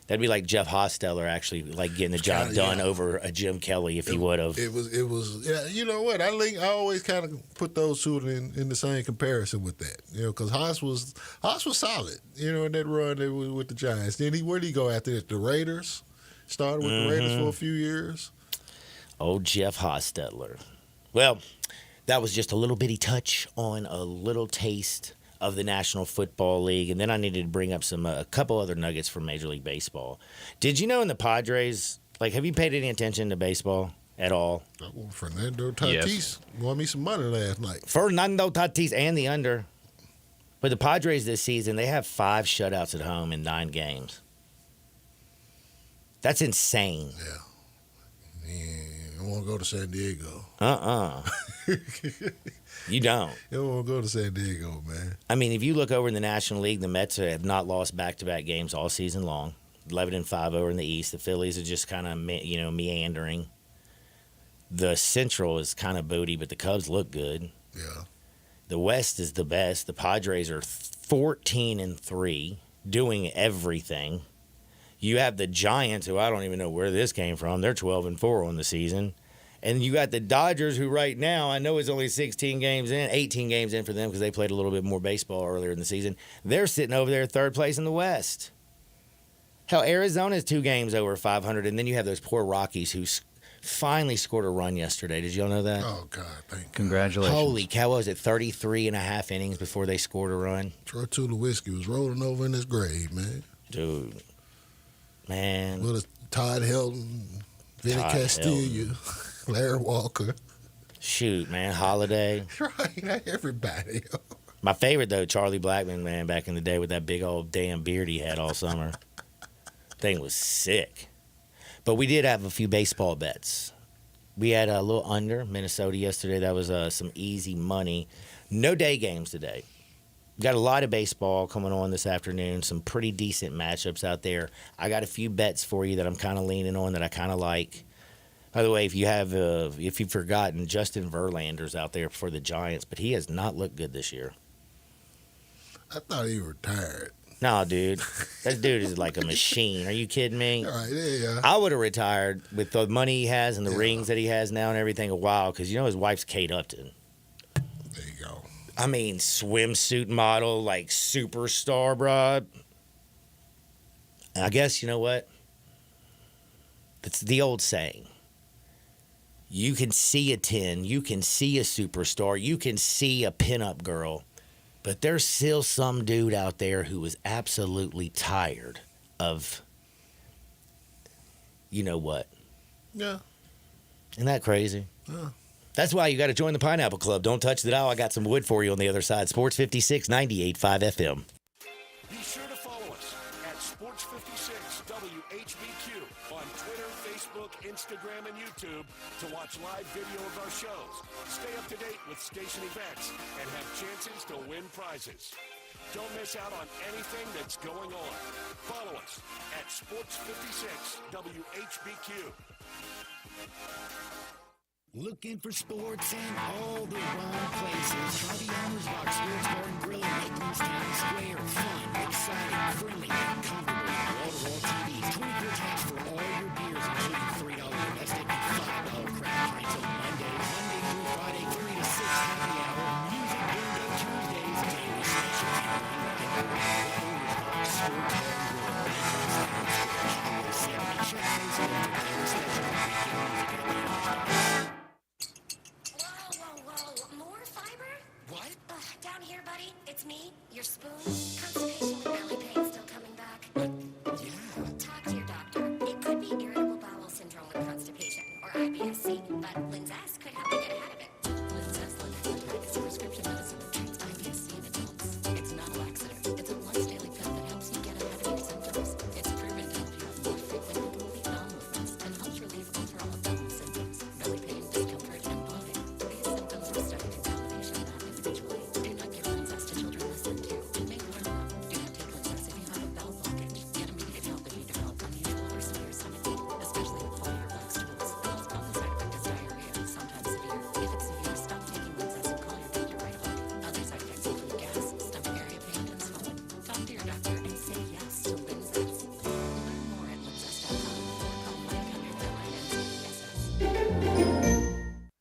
be like Jeff Hostetler actually getting the job done over a Jim Kelly if he would have.
It was. You know what? I always kind of put those two in the same comparison with that. Because Haas was solid. In that run with the Giants. Then where did he go after that? The Raiders. Started with the Raiders for a few years.
Old Jeff Hostetler. Well, that was just a little bitty touch on a little taste of the National Football League, and then I needed to bring up a couple other nuggets from Major League Baseball. Did you know in the Padres, have you paid any attention to baseball at all?
Fernando Tatis won me some money last night.
Fernando Tatis and the under. But the Padres this season, they have 5 shutouts at home in 9 games. That's insane.
Yeah. I want to go to San Diego.
You don't.
You don't want to go to San Diego, man.
I mean, if you look over in the National League, the Mets have not lost back-to-back games all season long. 11-5 over in the East. The Phillies are just kind of, meandering. The Central is kind of booty, but the Cubs look good.
Yeah.
The West is the best. The Padres are 14-3, doing everything. You have the Giants, who I don't even know where this came from. They're 12-4 on the season. And you got the Dodgers, who right now, I know it's only 18 games in for them because they played a little bit more baseball earlier in the season. They're sitting over there 3rd place in the West. Hell, Arizona's 2 games over 500, and then you have those poor Rockies who finally scored a run yesterday. Did y'all know that?
Oh, God, thank God.
Congratulations.
Holy cow, what was it 33 and a half innings before they scored a run?
Troy Tulowitzki was rolling over in his grave, man.
Dude. Man.
With Todd Helton, Vinny
Todd
Castillo, Larry Walker.
Shoot, man. Holiday.
Right, everybody.
My favorite, though, Charlie Blackmon, man, back in the day with that big old damn beard he had all summer. Thing was sick. But we did have a few baseball bets. We had a little under Minnesota yesterday. That was some easy money. No day games today. Got a lot of baseball coming on this afternoon. Some pretty decent matchups out there. I got a few bets for you that I'm kind of leaning on that I kind of like. By the way, if you've forgotten, Justin Verlander's out there for the Giants, but he has not looked good this year.
I thought he retired.
No, dude. That dude is like a machine. Are you kidding me?
All right, yeah.
I would have retired with the money he has and the rings that he has now and everything a while because, you know, his wife's Kate Upton.
There you go.
I mean, swimsuit model, like superstar, bro. I guess, you know what? It's the old saying. You can see a 10, you can see a superstar, you can see a pinup girl. But there's still some dude out there who is absolutely tired of, you know what?
Yeah.
Isn't that crazy?
Yeah.
That's why you got to join the Pineapple Club. Don't touch the dial. I got some wood for you on the other side. Sports 56, 98.5 FM.
Be sure to follow us at Sports56 WHBQ on Twitter, Facebook, Instagram, and YouTube to watch live video of our shows. Stay up to date with station events and have chances to win prizes. Don't miss out on anything that's going on. Follow us at Sports56 WHBQ.
Looking for sports in all the wrong places? Try the Honors Box Sports Bar and Grill in Lakeland's Town Square. Fun, exciting, friendly, and comfortable. Wall-to-wall TVs, 24 taps for all your beers, including $3 domestic and $5 craft pints on Monday through Friday, 3 to 6 happy hour. Music bingo Tuesdays, daily special. Honors Box Sports Bar and Grill, Lakeland's Town Square. Highway 70. Check those out for daily special and weekend music at the Honors Box.
What? Down here, buddy. It's me, your spoon. Constipation with belly pain still coming back.
Yeah.
Talk to your doctor. It could be irritable bowel syndrome with constipation, or IBS-C, but Linzess could help you get ahead of it. Linzess is a prescription medicine that treats IBS-C in adults. It's not a laxative. It's a once-daily pill that helps you get ahead of your symptoms. It's proven to help you have more frequent and complete bowel movements and helps relieve overall abdominal symptoms, belly pain, discomfort, and bloating. These symptoms were studied in combination not individually. Do not give Linzess to children listened to. It may harm them. Do not take Linzess if you have a bowel blockage. Get immediate help if you develop unusual or severe stomach ache, especially with foamy or black stools. The most common side effect is diarrhea, sometimes severe. If it's severe, stop taking Linzess and call your doctor right away. Other side effects include gas, stomach area pain, and swelling. Talk to your doctor and say yes to Linzess. Learn more at linzess.com or call 1-800-9-YES-S.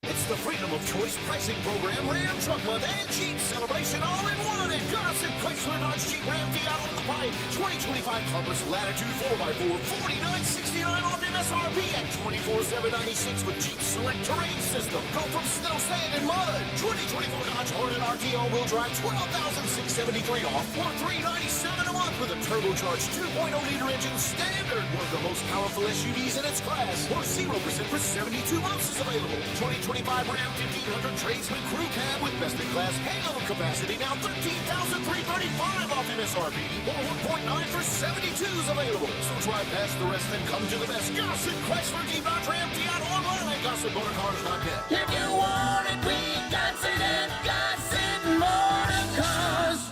It's the Freedom of Choice pricing program, Ram Truck Month and Jeep Celebration all in one at Gossett Chrysler Dodge Jeep Ram Fiat on the Pike. 2025 Compass Latitude 4x4, $49.69 off MSRP at $24,796 with Jeep Select Terrain System. Go from snow, sand, and mud. 2024 Dodge Hornet RT all-wheel drive, $12,673 off or $397 a month with a turbocharged 2.0-liter engine standard. One of the most powerful SUVs in its class. Or 0% for 72 months is available. 2025 Ram 1500 Tradesman Crew Cab with best-in-class payload capacity now $13,335 off MSRP. Or 1.9 for 72 is available. So drive past the rest and come to the best. Gossett Chrysler Jeep Dodge Ram Fiat online at GossettMotorCars.net. If you want it, we got it at Gossett Motorcars.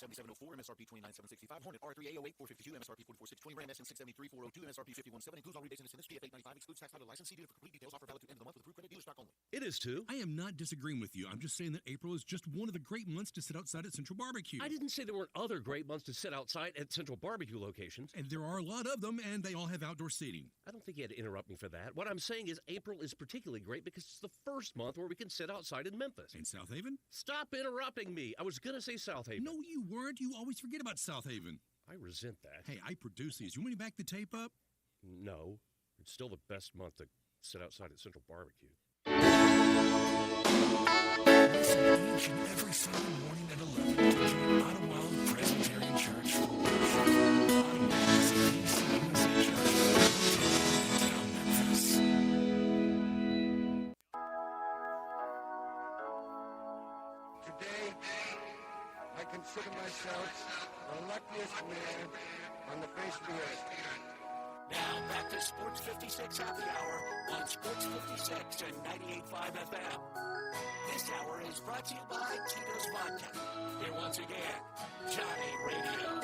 6704, MSRP 29765, Hornet R3 808 452, MSRP 44620, Ram SN 673 402, MSRP 517, includes all rebates and incentives, PF 895, excludes tax title license, CD for complete details, offer valid to end of the month with approved credit, dealer stock only.
It is too. I am not disagreeing with you. I'm just saying that April is just one of the great months to sit outside at Central Barbecue.
I didn't say there weren't other great months to sit outside at Central Barbecue locations.
And there are a lot of them, and they all have outdoor seating.
I don't think you had to interrupt me for that. What I'm saying is April is particularly great because it's the first month where we can sit outside in Memphis.
In South Haven?
Stop interrupting me. I was going to say South Haven.
No, you weren't. You always forget about South Haven.
I resent that.
Hey, I produce these. You want me to back the tape up?
No. It's still the best month to sit outside at Central Barbecue.
Listen each and every Sunday morning at 11 to join Ottawa Presbyterian Church for worship. Ottawa is a PCUSA church in downtown Memphis.
Today, I consider myself the luckiest man on the face of the earth.
Now back to Sports 56 Happy Hour on Sports 56 and 98.5 FM. This hour is brought to you by Tito's Vodka. Here once again, Johnny Radio.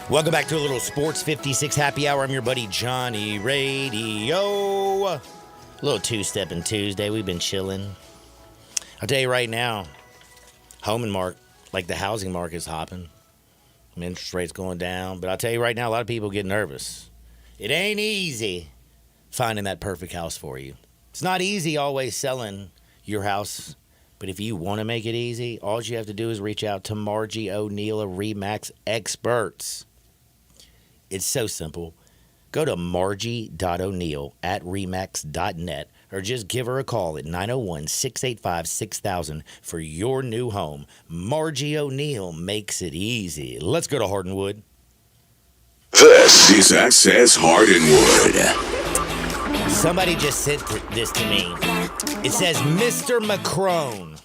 Welcome back to a little Sports 56 Happy Hour. I'm your buddy Johnny Radio. A little two-stepping Tuesday. We've been chilling. I'll tell you right now, the housing market's hopping. Interest rates going down. But I'll tell you right now, a lot of people get nervous. It ain't easy finding that perfect house for you. It's not easy always selling your house. But if you want to make it easy, all you have to do is reach out to Margie O'Neill of RE/MAX Experts. It's so simple. Go to margie.o'neill@remax.net or just give her a call at 901-685-6000 for your new home. Margie O'Neill makes it easy. Let's go to Hardenwood.
This is Access Hardenwood.
Somebody just sent this to me. It says Mr. Macron.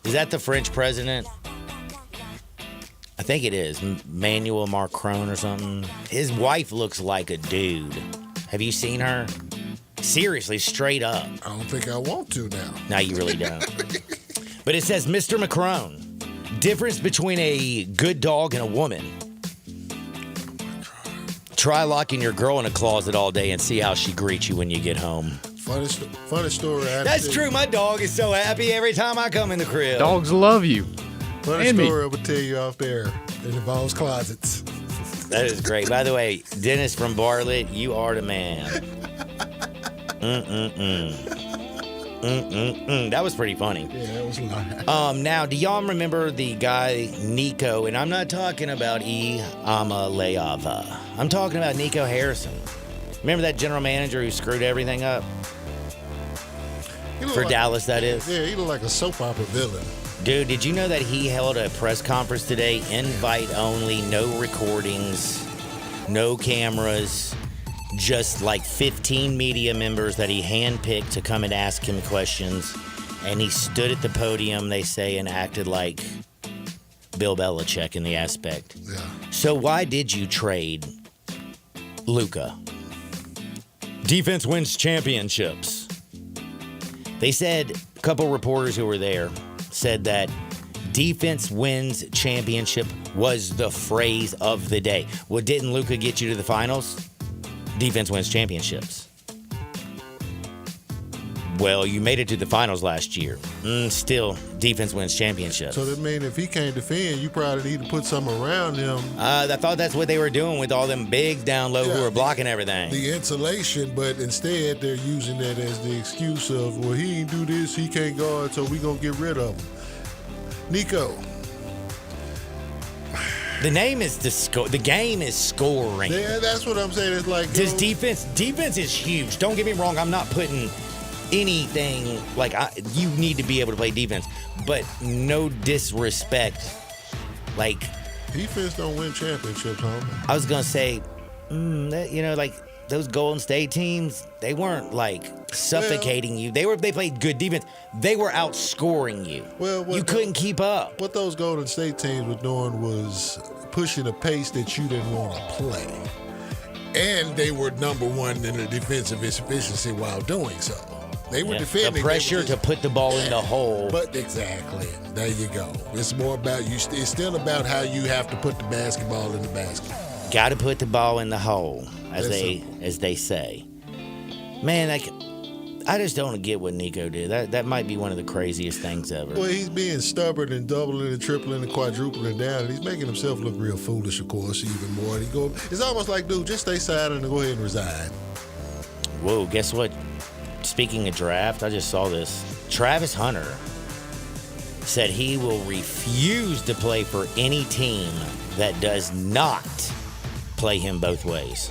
Is that the French president? I think it is. Emmanuel Macron or something. His wife looks like a dude. Have you seen her? Seriously, straight up.
I don't think I want to now.
No, you really don't. But it says Mr. Macron. Difference between a good dog and a woman. Try locking your girl in a closet all day and see how she greets you when you get home.
Funny story.
That's true. My dog is so happy every time I come in the crib.
Dogs love you.
Funny story I will tell you off there. It involves closets.
That is great. By the way, Dennis from Bartlett, you are the man. That was pretty funny.
Yeah, that was nice.
Now, do y'all remember the guy Nico? And I'm not talking about Amaleava. I'm talking about Nico Harrison. Remember that general manager who screwed everything up? For Dallas, that is?
Yeah, he looked like a soap opera villain.
Dude, did you know that he held a press conference today, invite only, no recordings, no cameras, just like 15 media members that he handpicked to come and ask him questions. And he stood at the podium, they say, and acted like Bill Belichick in the aspect.
Yeah.
So why did you trade Luka? Defense wins championships. They said, a couple reporters who were there said that defense wins championship was the phrase of the day. Well, didn't Luka get you to the finals? Defense wins championships. Well, you made it to the finals last year. Still, defense wins championships.
So that means if he can't defend, you probably need to put something around him.
I thought that's what they were doing with all them bigs down low who were blocking everything.
The insulation, but instead they're using that as the excuse of, well, he ain't do this, he can't guard, so we going to get rid of him. Nico.
The name is the game is scoring.
Yeah, that's what I'm saying. It's like
defense is huge. Don't get me wrong. I'm not putting anything like you need to be able to play defense, but no disrespect. Like
defense don't win championships, homie.
I was gonna say, like those Golden State teams, they weren't like suffocating you. They played good defense. They were outscoring you.
Well,
you couldn't keep up.
What those Golden State teams were doing was pushing a pace that you didn't want to play. And they were number one in the defensive efficiency while doing so. They were defending.
The pressure to put the ball in the hole.
But exactly. There you go. It's more about you. It's still about how you have to put the basketball in the basket.
Got to put the ball in the hole, as they say. Man, I just don't get what Nico did. That might be one of the craziest things ever.
Well, he's being stubborn and doubling and tripling and quadrupling down. And he's making himself look real foolish, of course, even more. It's almost like, dude, just stay silent and go ahead and resign.
Whoa, guess what? Speaking of draft, I just saw this. Travis Hunter said he will refuse to play for any team that does not play him both ways.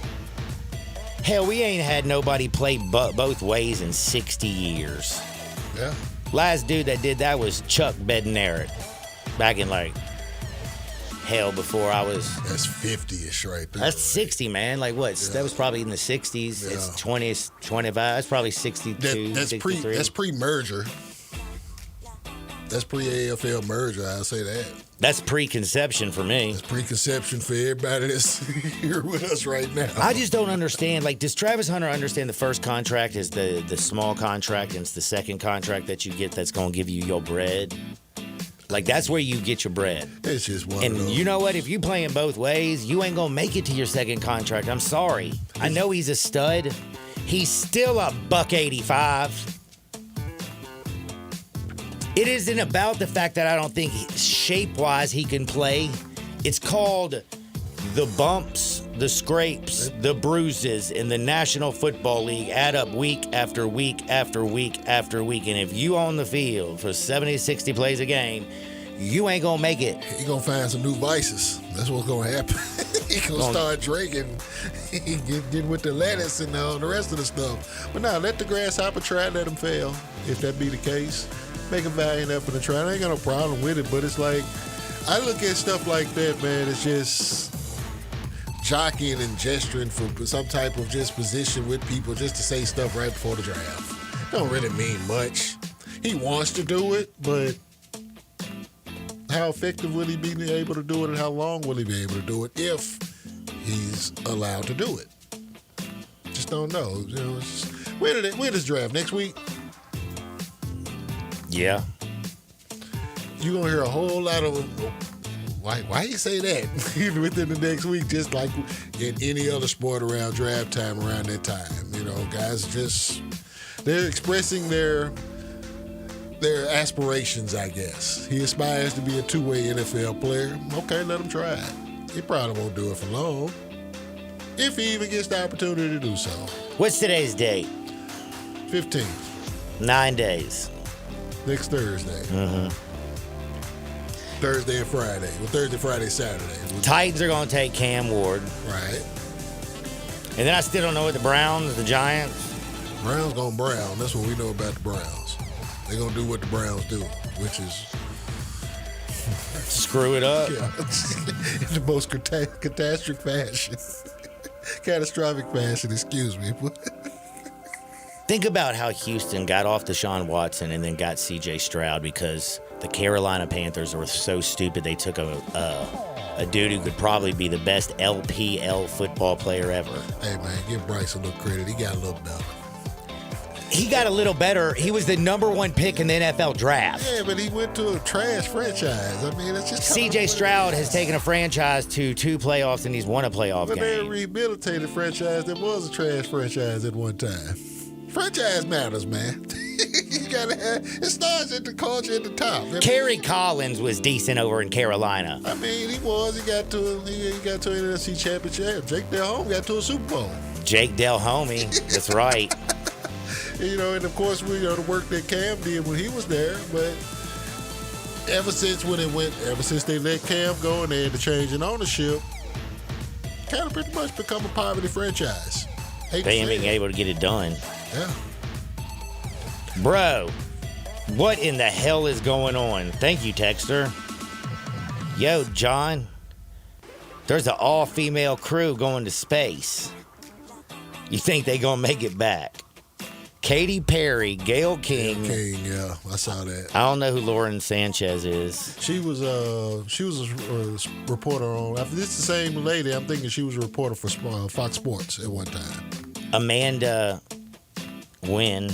Hell, we ain't had nobody play both ways in 60 years.
Yeah.
Last dude that did that was Chuck Bednarik. Back in before I was...
That's 50-ish right there.
That's 60, man. Like what? Yeah. That was probably in the 60s. Yeah. It's 20s, 25. That's probably 62,
that's
63.
That's pre-merger. That's pre-AFL merger, I'll say that.
That's preconception for me.
That's preconception for everybody that's here with us right now.
I just don't understand. Like, does Travis Hunter understand the first contract is the small contract and it's the second contract that you get that's going to give you your bread? Like, that's where you get your bread.
It's just one
And
of those.
you know what? If you playing both ways, you ain't going to make it to your second contract. I'm sorry. I know he's a stud. He's still a $185. It isn't about the fact that I don't think shape-wise he can play. It's called the bumps, the scrapes, the bruises in the National Football League add up week after week after week after week. And if you on the field for 70, 60 plays a game, you ain't going to make it.
He going to find some new vices. That's what's going to happen. He going to start drinking, get with the lettuce and the rest of the stuff. But now, let the grasshopper try, let him fail, if that be the case. Make a valiant effort and try. I ain't got no problem with it, but it's like, I look at stuff like that, man, it's just jockeying and gesturing for some type of just position with people just to say stuff right before the draft. Don't really mean much. He wants to do it, but how effective will he be able to do it and how long will he be able to do it if he's allowed to do it? Just don't know. It's just, when is draft? Next week?
Yeah.
You're going to hear a whole lot of, why you say that? Within the next week, just like in any other sport around draft time, around that time. Guys they're expressing their aspirations, I guess. He aspires to be a two-way NFL player. Okay, let him try it. He probably won't do it for long, if he even gets the opportunity to do so.
What's today's date?
15th.
9 days.
Next Thursday.
Mm-hmm.
Thursday and Friday. Well, Thursday, Friday, Saturday.
Titans are going to take Cam Ward.
Right.
And then I still don't know what the Browns, the Giants.
Browns going to brown. That's what we know about the Browns. They're going to do what the Browns do, which is
screw it up.
Yeah. In the most catastrophic fashion. Catastrophic fashion, excuse me.
Think about how Houston got off Deshaun Watson and then got C.J. Stroud because the Carolina Panthers were so stupid they took a dude who could probably be the best LPL football player ever.
Hey, man, give Bryce a little credit. He got a little better.
He got a little better. He was the number one pick in the NFL draft.
Yeah, but he went to a trash franchise. I mean, it's just
C.J. Stroud has taken a franchise to 2 playoffs and he's won a playoff game.
But they're a rehabilitated franchise that was a trash franchise at one time. Franchise matters, man. You gotta have, it starts at the culture at the top.
Kerry Collins was decent over in Carolina.
I mean, he was. He got to an NFC championship. Jake Delhomme got to a Super Bowl. Jake
Delhomme, that's right.
And of course, the work that Cam did when he was there. But ever since they let Cam go and they had to change in ownership, kind of pretty much become a poverty franchise.
They ain't being able to get it done.
Yeah.
Bro, what in the hell is going on? Thank you, Texter. Yo, John, there's an all-female crew going to space. You think they gonna make it back? Katy Perry, Gayle King.
Yeah, I saw that.
I don't know who Lauren Sanchez is.
She was a reporter on. This is the same lady. I'm thinking she was a reporter for Fox Sports at one time.
Amanda Wynn.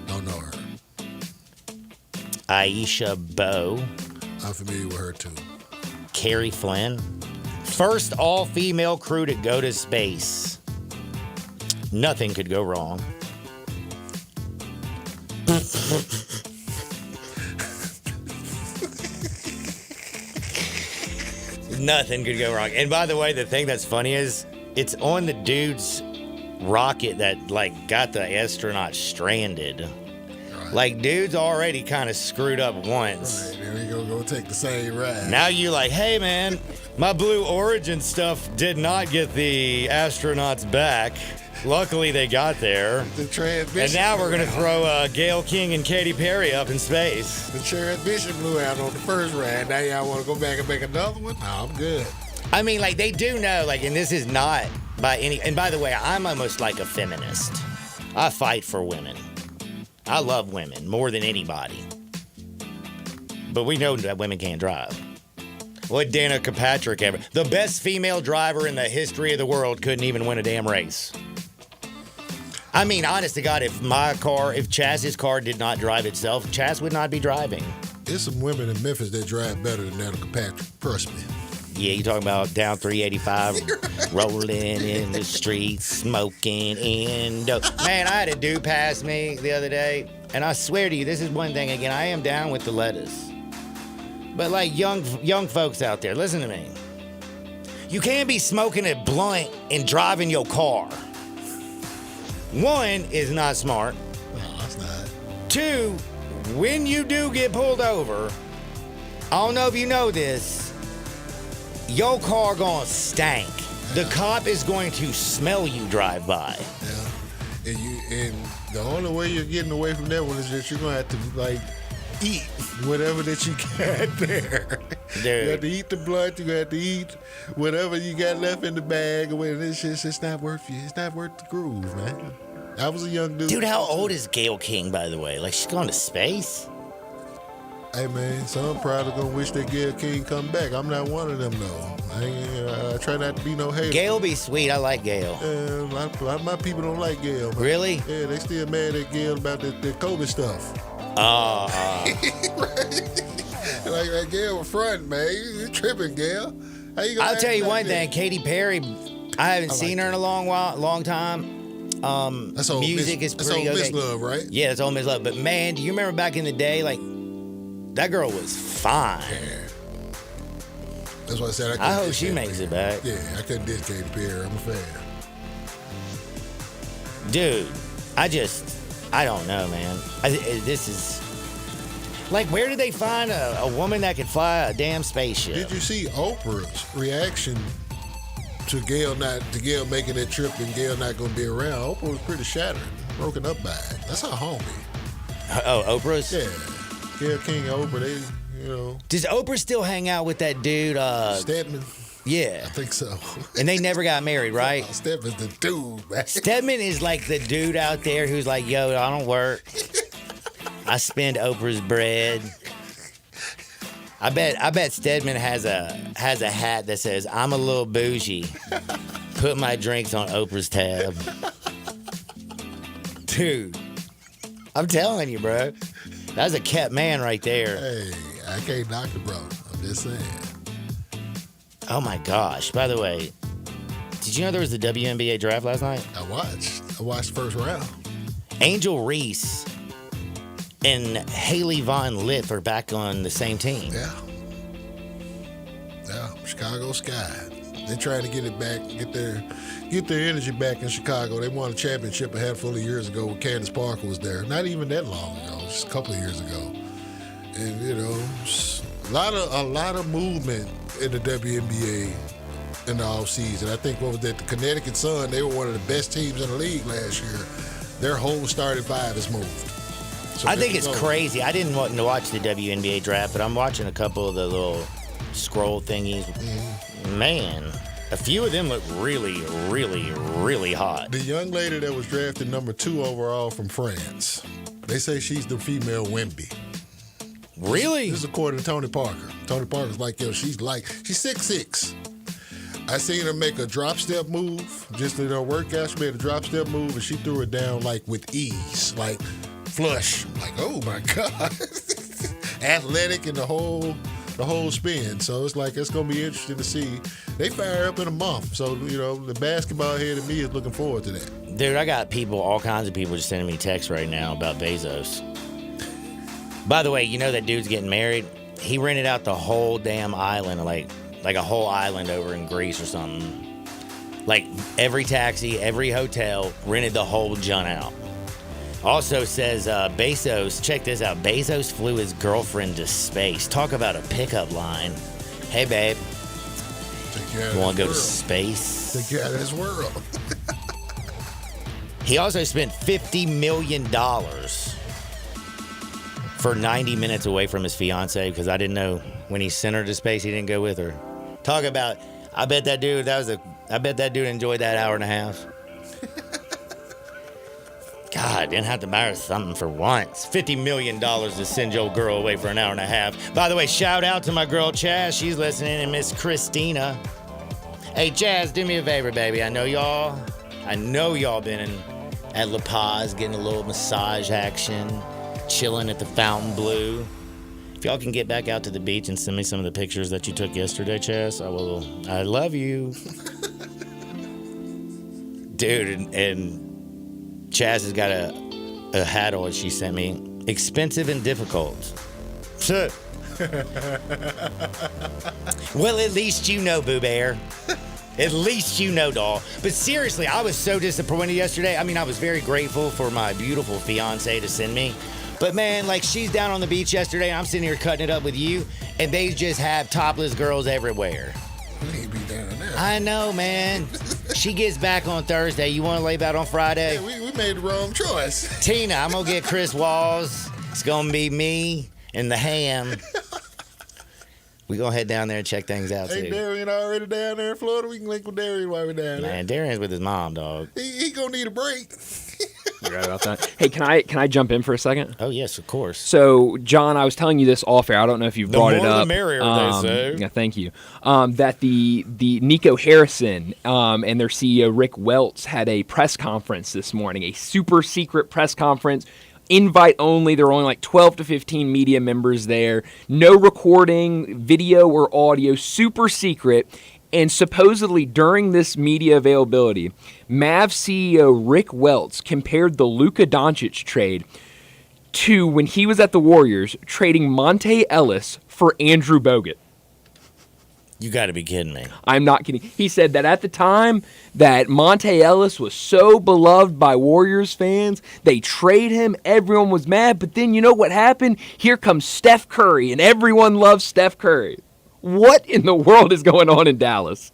Don't know her.
Aisha Bowe.
I'm familiar with her too.
Carrie Flynn. First all-female crew to go to space. Nothing could go wrong. Nothing could go wrong. And by the way, the thing that's funny is it's on the dude's rocket that like got the astronaut stranded.
Right.
Like, dude's already kind of screwed up once.
Right, there we go take the same ride.
Now you like, hey man, my Blue Origin stuff did not get the astronauts back. Luckily they got there.
The transmission.
And now we're gonna throw Gail King and Katy Perry up in space.
The transmission blew out on the first ride. Now y'all want to go back and make another one? No, I'm good.
I mean, like, they do know, like, and this is not by any, and by the way, I'm almost like a feminist. I fight for women. I love women more than anybody. But we know that women can't drive. What Danica Patrick ever, the best female driver in the history of the world, couldn't even win a damn race. I mean, honest to God, if Chaz's car did not drive itself, Chaz would not be driving.
There's some women in Memphis that drive better than Danica Patrick. Trust me.
Yeah, you talking about down 385, rolling in the streets, smoking indo. Man, I had a dude pass me the other day, and I swear to you, this is one thing, again, I am down with the lettuce. But like young folks out there, listen to me. You can't be smoking a blunt and driving your car. One, is not smart.
No, that's not.
Two, when you do get pulled over, I don't know if you know this, your car gonna stank. The cop is going to smell you drive by.
Yeah. And the only way you're getting away from that one is that you're gonna have to like eat whatever that you got there.
Dude.
You have to eat the blunt, you have to eat whatever you got left in the bag. It's not worth you. It's not worth the groove, man. I was a young dude.
Dude, how old is Gail King, by the way? Like, she's going to space?
Hey, man, some probably gonna wish that Gail King come back. I'm not one of them, though. I try not to be no hater.
Gail be sweet. I like Gail.
A lot of my people don't like Gail. Man.
Really?
Yeah, they still mad at Gail about the COVID stuff. Like Gail was front, man. You tripping, Gail. How you gonna
I'll tell you
like
one
that?
thing. Katy Perry, I haven't seen her in a long time.
That's Ole
Music
Miss,
is pretty
that's Ole
okay.
Miss Love, right?
Yeah, it's Ole Miss Love. But man, do you remember back in the day, like, that girl was fine.
Yeah. That's why I said
I hope she makes it back.
Yeah, I couldn't diss Katy Perry. I'm a fan.
Dude, I don't know, man. This is, like, where did they find a woman that could fly a damn spaceship?
Did you see Oprah's reaction to Gail making that trip and Gail not going to be around? Oprah was pretty shattered, broken up by it. That's her homie.
Oh, Oprah's?
Yeah. Gail King and Oprah, they,
Does Oprah still hang out with that dude?
Stedman?
Yeah.
I think so.
And they never got married, right?
Stedman's the dude, man.
Stedman is like the dude out there who's like, yo, I don't work. I spend Oprah's bread. I bet Stedman has a hat that says, I'm a little bougie. Put my drinks on Oprah's tab. Dude, I'm telling you, bro. That's a kept man right there.
Hey, I can't knock the brother. I'm just saying.
Oh my gosh. By the way, did you know there was the WNBA draft last night?
I watched the first round.
Angel Reese and Haley Von Lith are back on the same team.
Yeah, Chicago Sky. They're trying to get it back, get their energy back in Chicago. They won a championship a handful of years ago when Candace Parker was there. Not even that long ago, just a couple of years ago. And a lot of movement in the WNBA in the offseason. I think the Connecticut Sun, they were one of the best teams in the league last year. Their whole starting five has moved. So
I think it's crazy. I didn't want to watch the WNBA draft, but I'm watching a couple of the little scroll thingies. Mm-hmm. Man, a few of them look really, really, really hot.
The young lady that was drafted number 2 overall from France, they say she's the female Wemby.
Really?
This is according to Tony Parker. Tony Parker's like, she's 6'6". I seen her make a drop step move. Just in her workout, she made a drop step move and she threw it down like with ease, like flush. I'm like, oh my God. Athletic and the whole spin. So it's like, it's going to be interesting to see. They fire up in a month. So, the basketball head of me is looking forward to that.
Dude, I got all kinds of people just sending me texts right now about Bezos. By the way, you know that dude's getting married? He rented out the whole damn island, like a whole island over in Greece or something. Like every taxi, every hotel, rented the whole junk out. Also says Bezos, check this out, Bezos flew his girlfriend to space. Talk about a pickup line. Hey, babe. You want to go to space?
Take you out of this world.
He also spent $50 million for 90 minutes away from his fiance because I didn't know when he sent her to space, he didn't go with her. Talk about, I bet that dude enjoyed that hour and a half. God, didn't have to buy her something for once. $50 million to send your girl away for an hour and a half. By the way, shout out to my girl Chaz. She's listening, and Miss Christina. Hey, Chaz, do me a favor, baby. I know y'all been at La Paz getting a little massage action, chilling at the Fountain Blue. If y'all can get back out to the beach and send me some of the pictures that you took yesterday, Chaz, I will. I love you. Dude, and Chaz has got a hat on she sent me. Expensive and difficult. Well, at least you know, Boo Bear. At least you know, doll. But seriously, I was so disappointed yesterday. I mean, I was very grateful for my beautiful fiance to send me. But man, like, she's down on the beach yesterday, and I'm sitting here cutting it up with you, and they just have topless girls everywhere.
You ain't be down there.
I know, man. She gets back on Thursday. You want to lay back on Friday?
Yeah, we made the wrong choice.
Tina, I'm going to get Chris Walls. It's going to be me and the ham. We're going to head down there and check things out,
Hey,
too.
Darian already down there in Florida. We can link with Darian while we're down there.
Man, Darian's with his mom, dog.
He going to need a break.
You're right about that. Hey, can I jump in for a second?
Oh, yes, of course.
So, John, I was telling you this off air. I don't know if you've brought it up.
The more the merrier, they say.
Yeah, thank you. That the Nico Harrison and their CEO Rick Welts had a press conference this morning, a super secret press conference. Invite only. There were only like 12 to 15 media members there. No recording, video or audio. Super secret. And supposedly during this media availability, Mavs CEO Rick Welts compared the Luka Doncic trade to when he was at the Warriors trading Monte Ellis for Andrew Bogut.
You got to be kidding me.
I'm not kidding. He said that at the time that Monte Ellis was so beloved by Warriors fans, they trade him, everyone was mad, but then you know what happened? Here comes Steph Curry, and everyone loves Steph Curry. What in the world is going on in Dallas?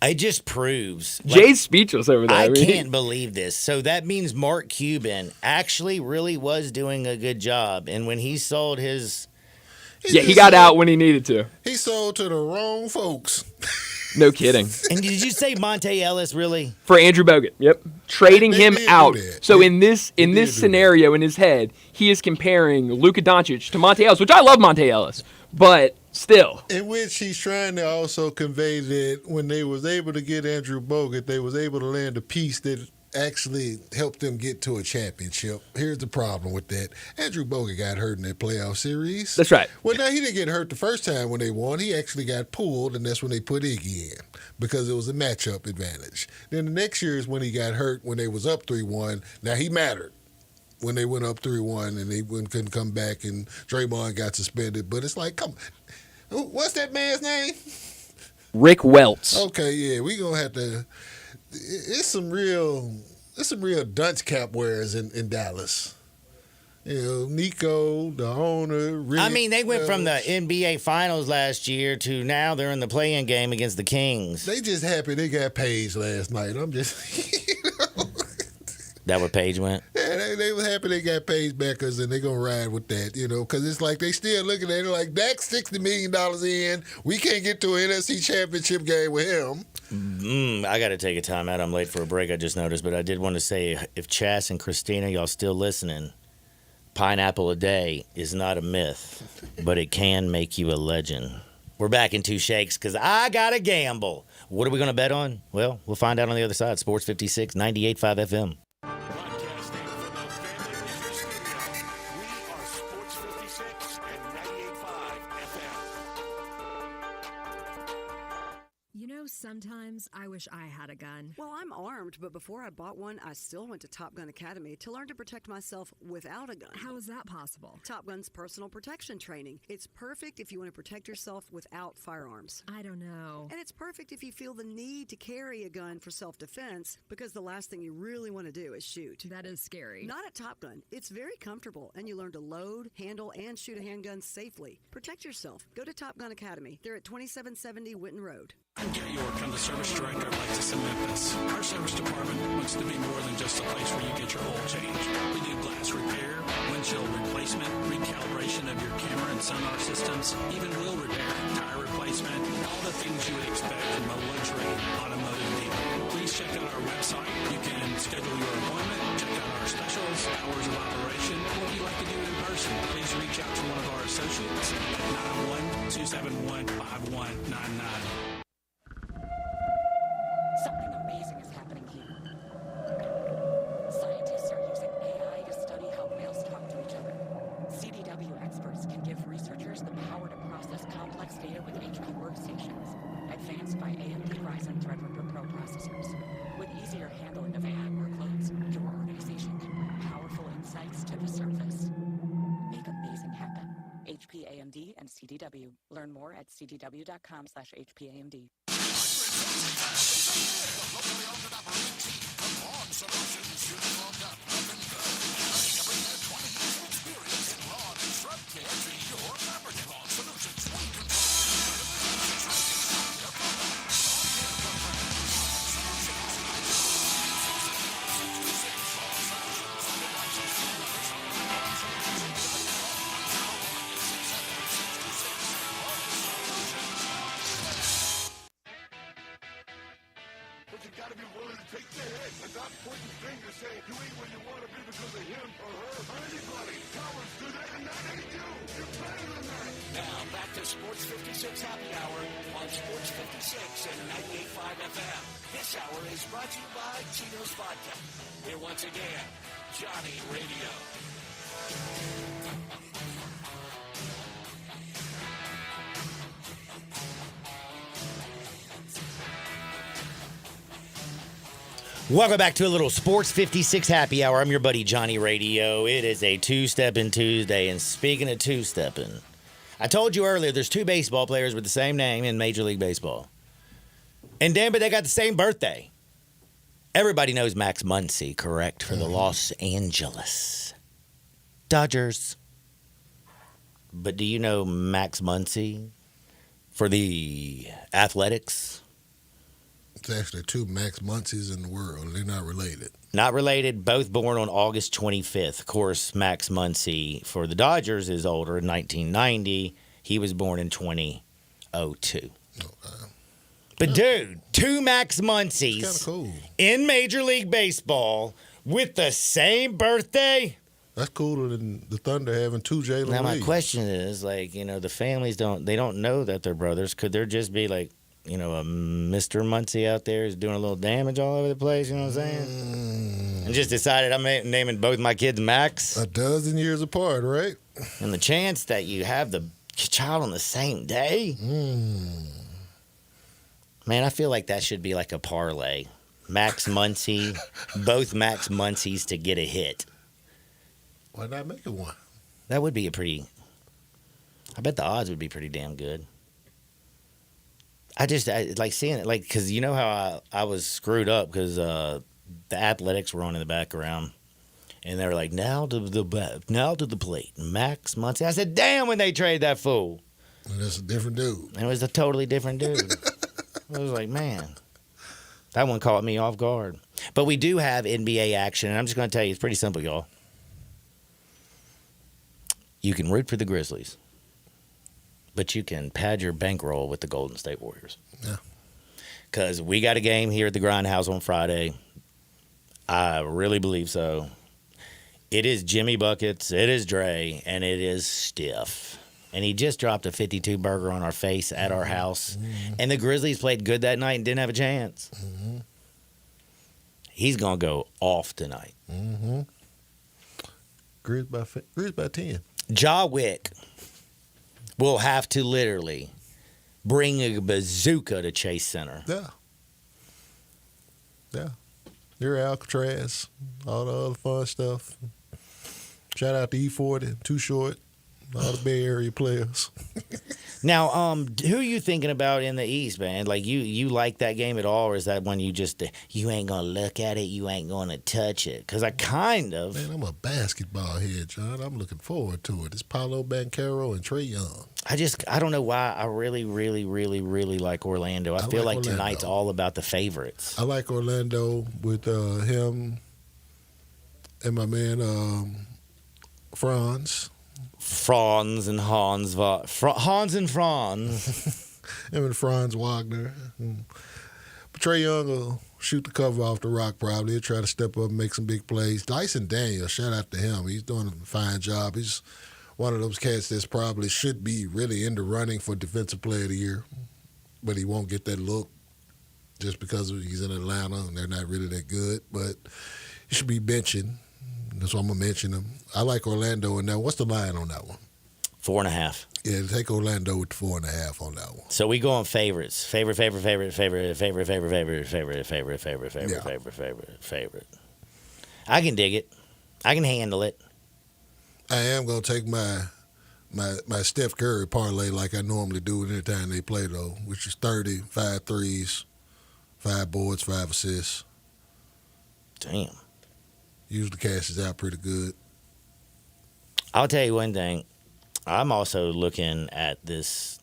It just proves.
Jay's speechless over there.
I can't believe this. So that means Mark Cuban actually really was doing a good job. And when he sold his...
He got out when he needed to.
He sold to the wrong folks.
No kidding.
And did you say Monte Ellis, really?
For Andrew Bogut, yep. Trading him out. So in this scenario, in his head, he is comparing Luka Doncic to Monte Ellis, which I love Monte Ellis, but still.
In which he's trying to also convey that when they was able to get Andrew Bogut, they was able to land a piece that actually helped them get to a championship. Here's the problem with that. Andrew Bogut got hurt in that playoff series.
That's right.
Well, now he didn't get hurt the first time when they won. He actually got pulled, and that's when they put Iggy in because it was a matchup advantage. Then the next year is when he got hurt when they was up 3-1. Now he mattered when they went up 3-1 and they couldn't come back and Draymond got suspended. But it's like, come on. What's that man's name?
Rick Welts.
Okay, yeah, we gonna have to. It's some real dunce cap wearers in Dallas. You know, Nico, the owner. Rick,
I mean, they went from the NBA Finals last year to now they're in the play-in game against the Kings.
They just happy they got Page last night. I'm just.
That where Page went?
Yeah, they were happy they got Page back because then they're going to ride with that, you know, because it's like they still looking at it like Dak's $60 million in. We can't get to an NFC championship game with him.
I got to take a time out. I'm late for a break, I just noticed. But I did want to say, if Chas and Christina, y'all still listening, pineapple a day is not a myth, but it can make you a legend. We're back in two shakes because I got to gamble. What are we going to bet on? Well, we'll find out on the other side. Sports 56, 98.5 FM.
Broadcasting from the Family Leisure Studio, we are Sports 56 and 98.5 FM.
You know, sometimes I wish I had a gun.
Well, I'm armed, but before I bought one, I still went to Top Gun Academy to learn to protect myself without a gun.
How is that possible?
Top Gun's personal protection training. It's perfect if you want to protect yourself without firearms.
I don't know.
And it's perfect if you feel the need to carry a gun for self-defense, because the last thing you really want to do is shoot.
That is scary.
Not at Top Gun. It's very comfortable, and you learn to load, handle, and shoot a handgun safely. Protect yourself. Go to Top Gun Academy. They're at 2770 Witten Road.
I'm Gary York. I'm the service director of Lexus in Memphis. Our service department wants to be more than just a place where you get your oil changed. We do glass repair, windshield replacement, recalibration of your camera and sonar systems, even wheel repair, tire replacement, all the things you would expect from a luxury automotive dealer. Please check out our website. You can schedule your appointment, check out our specials, hours of operation, or if you'd like to do it in person, please reach out to one of our associates at 912-771-5199.
Something amazing is happening here. Scientists are using AI to study how whales talk to each other. CDW experts can give researchers the power to process complex data with HP workstations, advanced by AMD Ryzen Threadripper Pro processors. With easier handling of AI workloads, your organization can bring powerful insights to the surface. Make amazing happen. HP, AMD, and CDW. Learn more at cdw.com/HPAMD.
But you gotta be willing to take the hit and not pointing fingers saying you ain't where you want to be because of him or her or anybody. Cowards do that and that ain't you. You're better than that.
Now back to Sports 56 Happy Hour on Sports 56 and 98.5 FM. This hour is brought to you by Tito's Vodka. Here once again, Johnny Radio.
Welcome back to a little Sports 56 Happy Hour. I'm your buddy Johnny Radio. It is a two-stepping Tuesday, and speaking of two-stepping, I told you earlier there's two baseball players with the same name in Major League Baseball. And damn it, they got the same birthday. Everybody knows Max Muncy, correct, for the Los Angeles Dodgers. But do you know Max Muncy for the Athletics?
It's actually two Max Muncies in the world. They're not related.
Not related, both born on August 25th. Of course, Max Muncy for the Dodgers is older, in 1990. He was born in 2002. But dude, two Max Muncies
cool.
in Major League Baseball with the same birthday.
That's cooler than the Thunder having two Jalen
Now my
Reeds.
question is, like, you know, the families don't know that they're brothers. Could there just be like, you know, a Mr. Muncy out there is doing a little damage all over the place, you know what I'm saying? And just decided I'm naming both my kids Max.
A dozen years apart, right?
And the chance that you have the child on the same day? Man, I feel like that should be like a parlay. Max Muncy, both Max Muncies to get a hit.
Why not make it one?
That would be I bet the odds would be pretty damn good. I like seeing it, like, because you know how I was screwed up because the Athletics were on in the background, and they were like, now to the plate, Max Muncy. I said, damn, when they trade that fool.
And that's a different dude.
And it was a totally different dude. I was like, man, that one caught me off guard. But we do have NBA action, and I'm just going to tell you, it's pretty simple, y'all. You can root for the Grizzlies, but you can pad your bankroll with the Golden State Warriors.
Yeah.
Because we got a game here at the Grindhouse on Friday. I really believe so. It is Jimmy Buckets, it is Dre, and it is stiff. And he just dropped a 52 burger on our face at our house. And the Grizzlies played good that night and didn't have a chance. He's going to go off tonight.
Grizz by 10.
Ja Wick will have to literally bring a bazooka to Chase Center.
Yeah. Yeah. You're Alcatraz, all the other fun stuff. Shout out to E40, Too Short, all the Bay Area players.
Now, who are you thinking about in the East, man? Like, you like that game at all, or is that when you just, you ain't going to look at it, you ain't going to touch it? Because I kind of.
Man, I'm a basketball head, John. I'm looking forward to it. It's Paolo Banchero and Trae Young.
I don't know why I really, really, really, really like Orlando. I feel like
Orlando.
Tonight's all about the favorites.
I like Orlando with him and my man Franz.
Franz and Hans. Hans and Franz.
Him and Franz Wagner. But Trae Young will shoot the cover off the rock probably. He'll try to step up and make some big plays. Dyson Daniels, shout out to him. He's doing a fine job. He's one of those cats that's probably should be really in the running for Defensive Player of the Year, but he won't get that look just because he's in Atlanta and they're not really that good. But he should be benching. That's why I'm going to mention him. I like Orlando in that. What's the line on that one?
4.5.
Yeah, take Orlando with the 4.5 on that one.
So we go on favorites. Favorite. I can dig it. I can handle it.
I am going to take my Steph Curry parlay like I normally do anytime they play, though, which is 30, 5 threes, 5 boards, 5 assists.
Damn.
Usually cashes out pretty good.
I'll tell you one thing. I'm also looking at this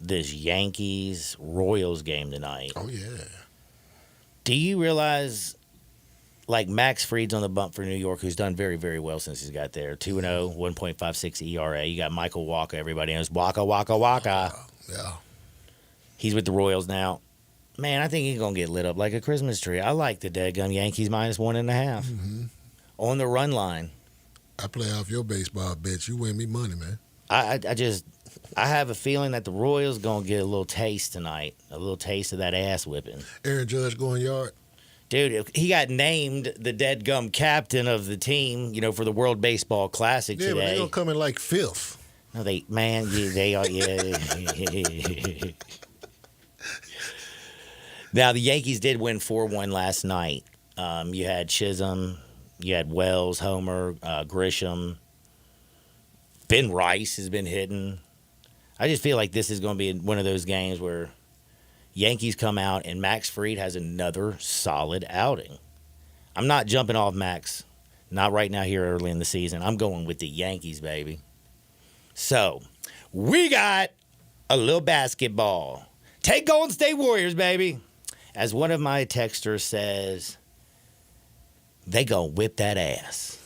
Yankees-Royals game tonight.
Oh, yeah.
Do you realize, like, Max Fried's on the bump for New York, who's done very, very well since he's got there. 2-0, 1.56 ERA. You got Michael Wacha. Everybody knows Waka.
Yeah.
He's with the Royals now. Man, I think he's going to get lit up like a Christmas tree. I like the dadgum Yankees minus 1.5.
Mm-hmm.
On the run line.
I play off your baseball bets. You win me money, man.
I have a feeling that the Royals going to get a little taste tonight. A little taste of that ass whipping.
Aaron Judge going yard?
Dude, he got named the dadgum captain of the team, for the World Baseball Classic today.
Yeah, but they're going to come in like 5th.
No, they are, yeah. Now, the Yankees did win 4-1 last night. You had Chisholm, you had Wells, Homer, Grisham. Ben Rice has been hitting. I just feel like this is going to be one of those games where Yankees come out and Max Fried has another solid outing. I'm not jumping off Max. Not right now here early in the season. I'm going with the Yankees, baby. So, we got a little basketball. Take Golden State Warriors, baby. As one of my texters says, they gonna whip that ass.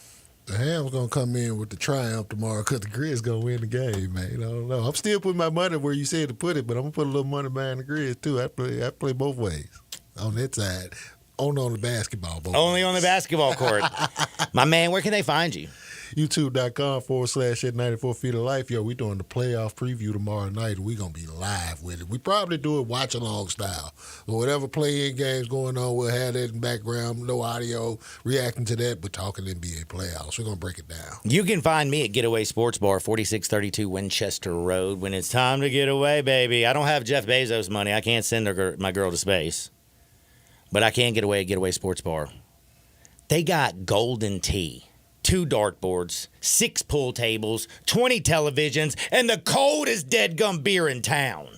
The Ham's going to come in with the triumph tomorrow because the Grizz going to win the game, man. I don't know. I'm still putting my money where you said to put it, but I'm going to put a little money behind the Grizz, too. I play both ways on that side. Only on the basketball.
Only on the basketball court. My man, where can they find you?
YouTube.com/94 Feet of Life. Yo, we doing the playoff preview tomorrow night, and we going to be live with it. We probably do it watch-along style. But whatever play-in games going on, we'll have that in the background, no audio, reacting to that, but talking NBA playoffs. We're going to break it down.
You can find me at Getaway Sports Bar, 4632 Winchester Road. When it's time to get away, baby. I don't have Jeff Bezos money. I can't send my girl to space. But I can get away at Getaway Sports Bar. They got golden tea. 2 dartboards, 6 pool tables, 20 televisions, and the coldest dead-gum beer in town.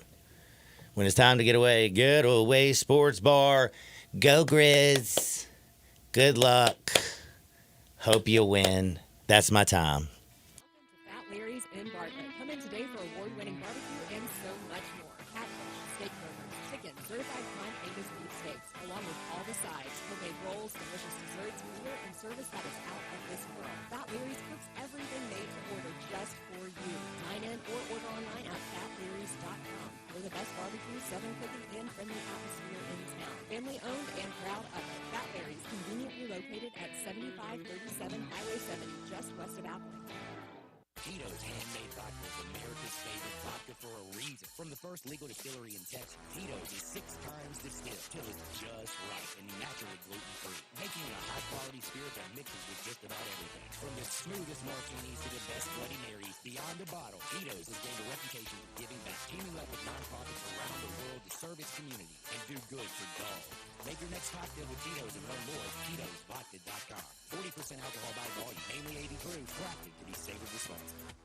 When it's time to get away Sports Bar. Go Grizz. Good luck. Hope you win. That's my time.
Fat Larry's in Bartlett. Come in today for award-winning barbecue and so much more. Catfish, steak burgers, chicken, certified prime Angus beef steaks, along with all the sides, homemade rolls, delicious desserts, beer, and service that is out of this world. Fat Larry's cooks everything made to order just for you. Dine in or order online at fatlarrys.com. We're the best barbecue, southern cooking, and friendly atmosphere in town. Family owned and proud of it. Fat Larry's, conveniently located at 7537 Highway 70, just west of Appleton.
Tito's Handmade Vodka is America's favorite vodka for a reason. From the first legal distillery in Texas, Tito's is 6 times distilled till it's just right and naturally gluten-free, making introducing a high-quality spirit that mixes with just about everything. From the smoothest martinis to the best Bloody Marys, beyond the bottle, Tito's has gained a reputation for giving back, teaming up with nonprofits around the world to serve its community and do good for dogs. Make your next cocktail with Tito's and learn more at Tito'sVodka.com. 40% alcohol by volume, mainly 80 proof, crafted to be savored responsibly.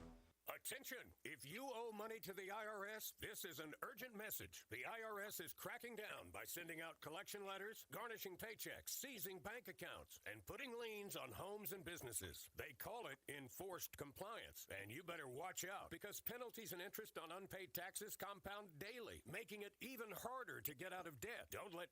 Attention! If you owe money to the IRS, this is an urgent message. The IRS is cracking down by sending out collection letters, garnishing paychecks, seizing bank accounts, and putting liens on homes and businesses. They call it enforced compliance, and you better watch out because penalties and interest on unpaid taxes compound daily, making it even harder to get out of debt. Don't let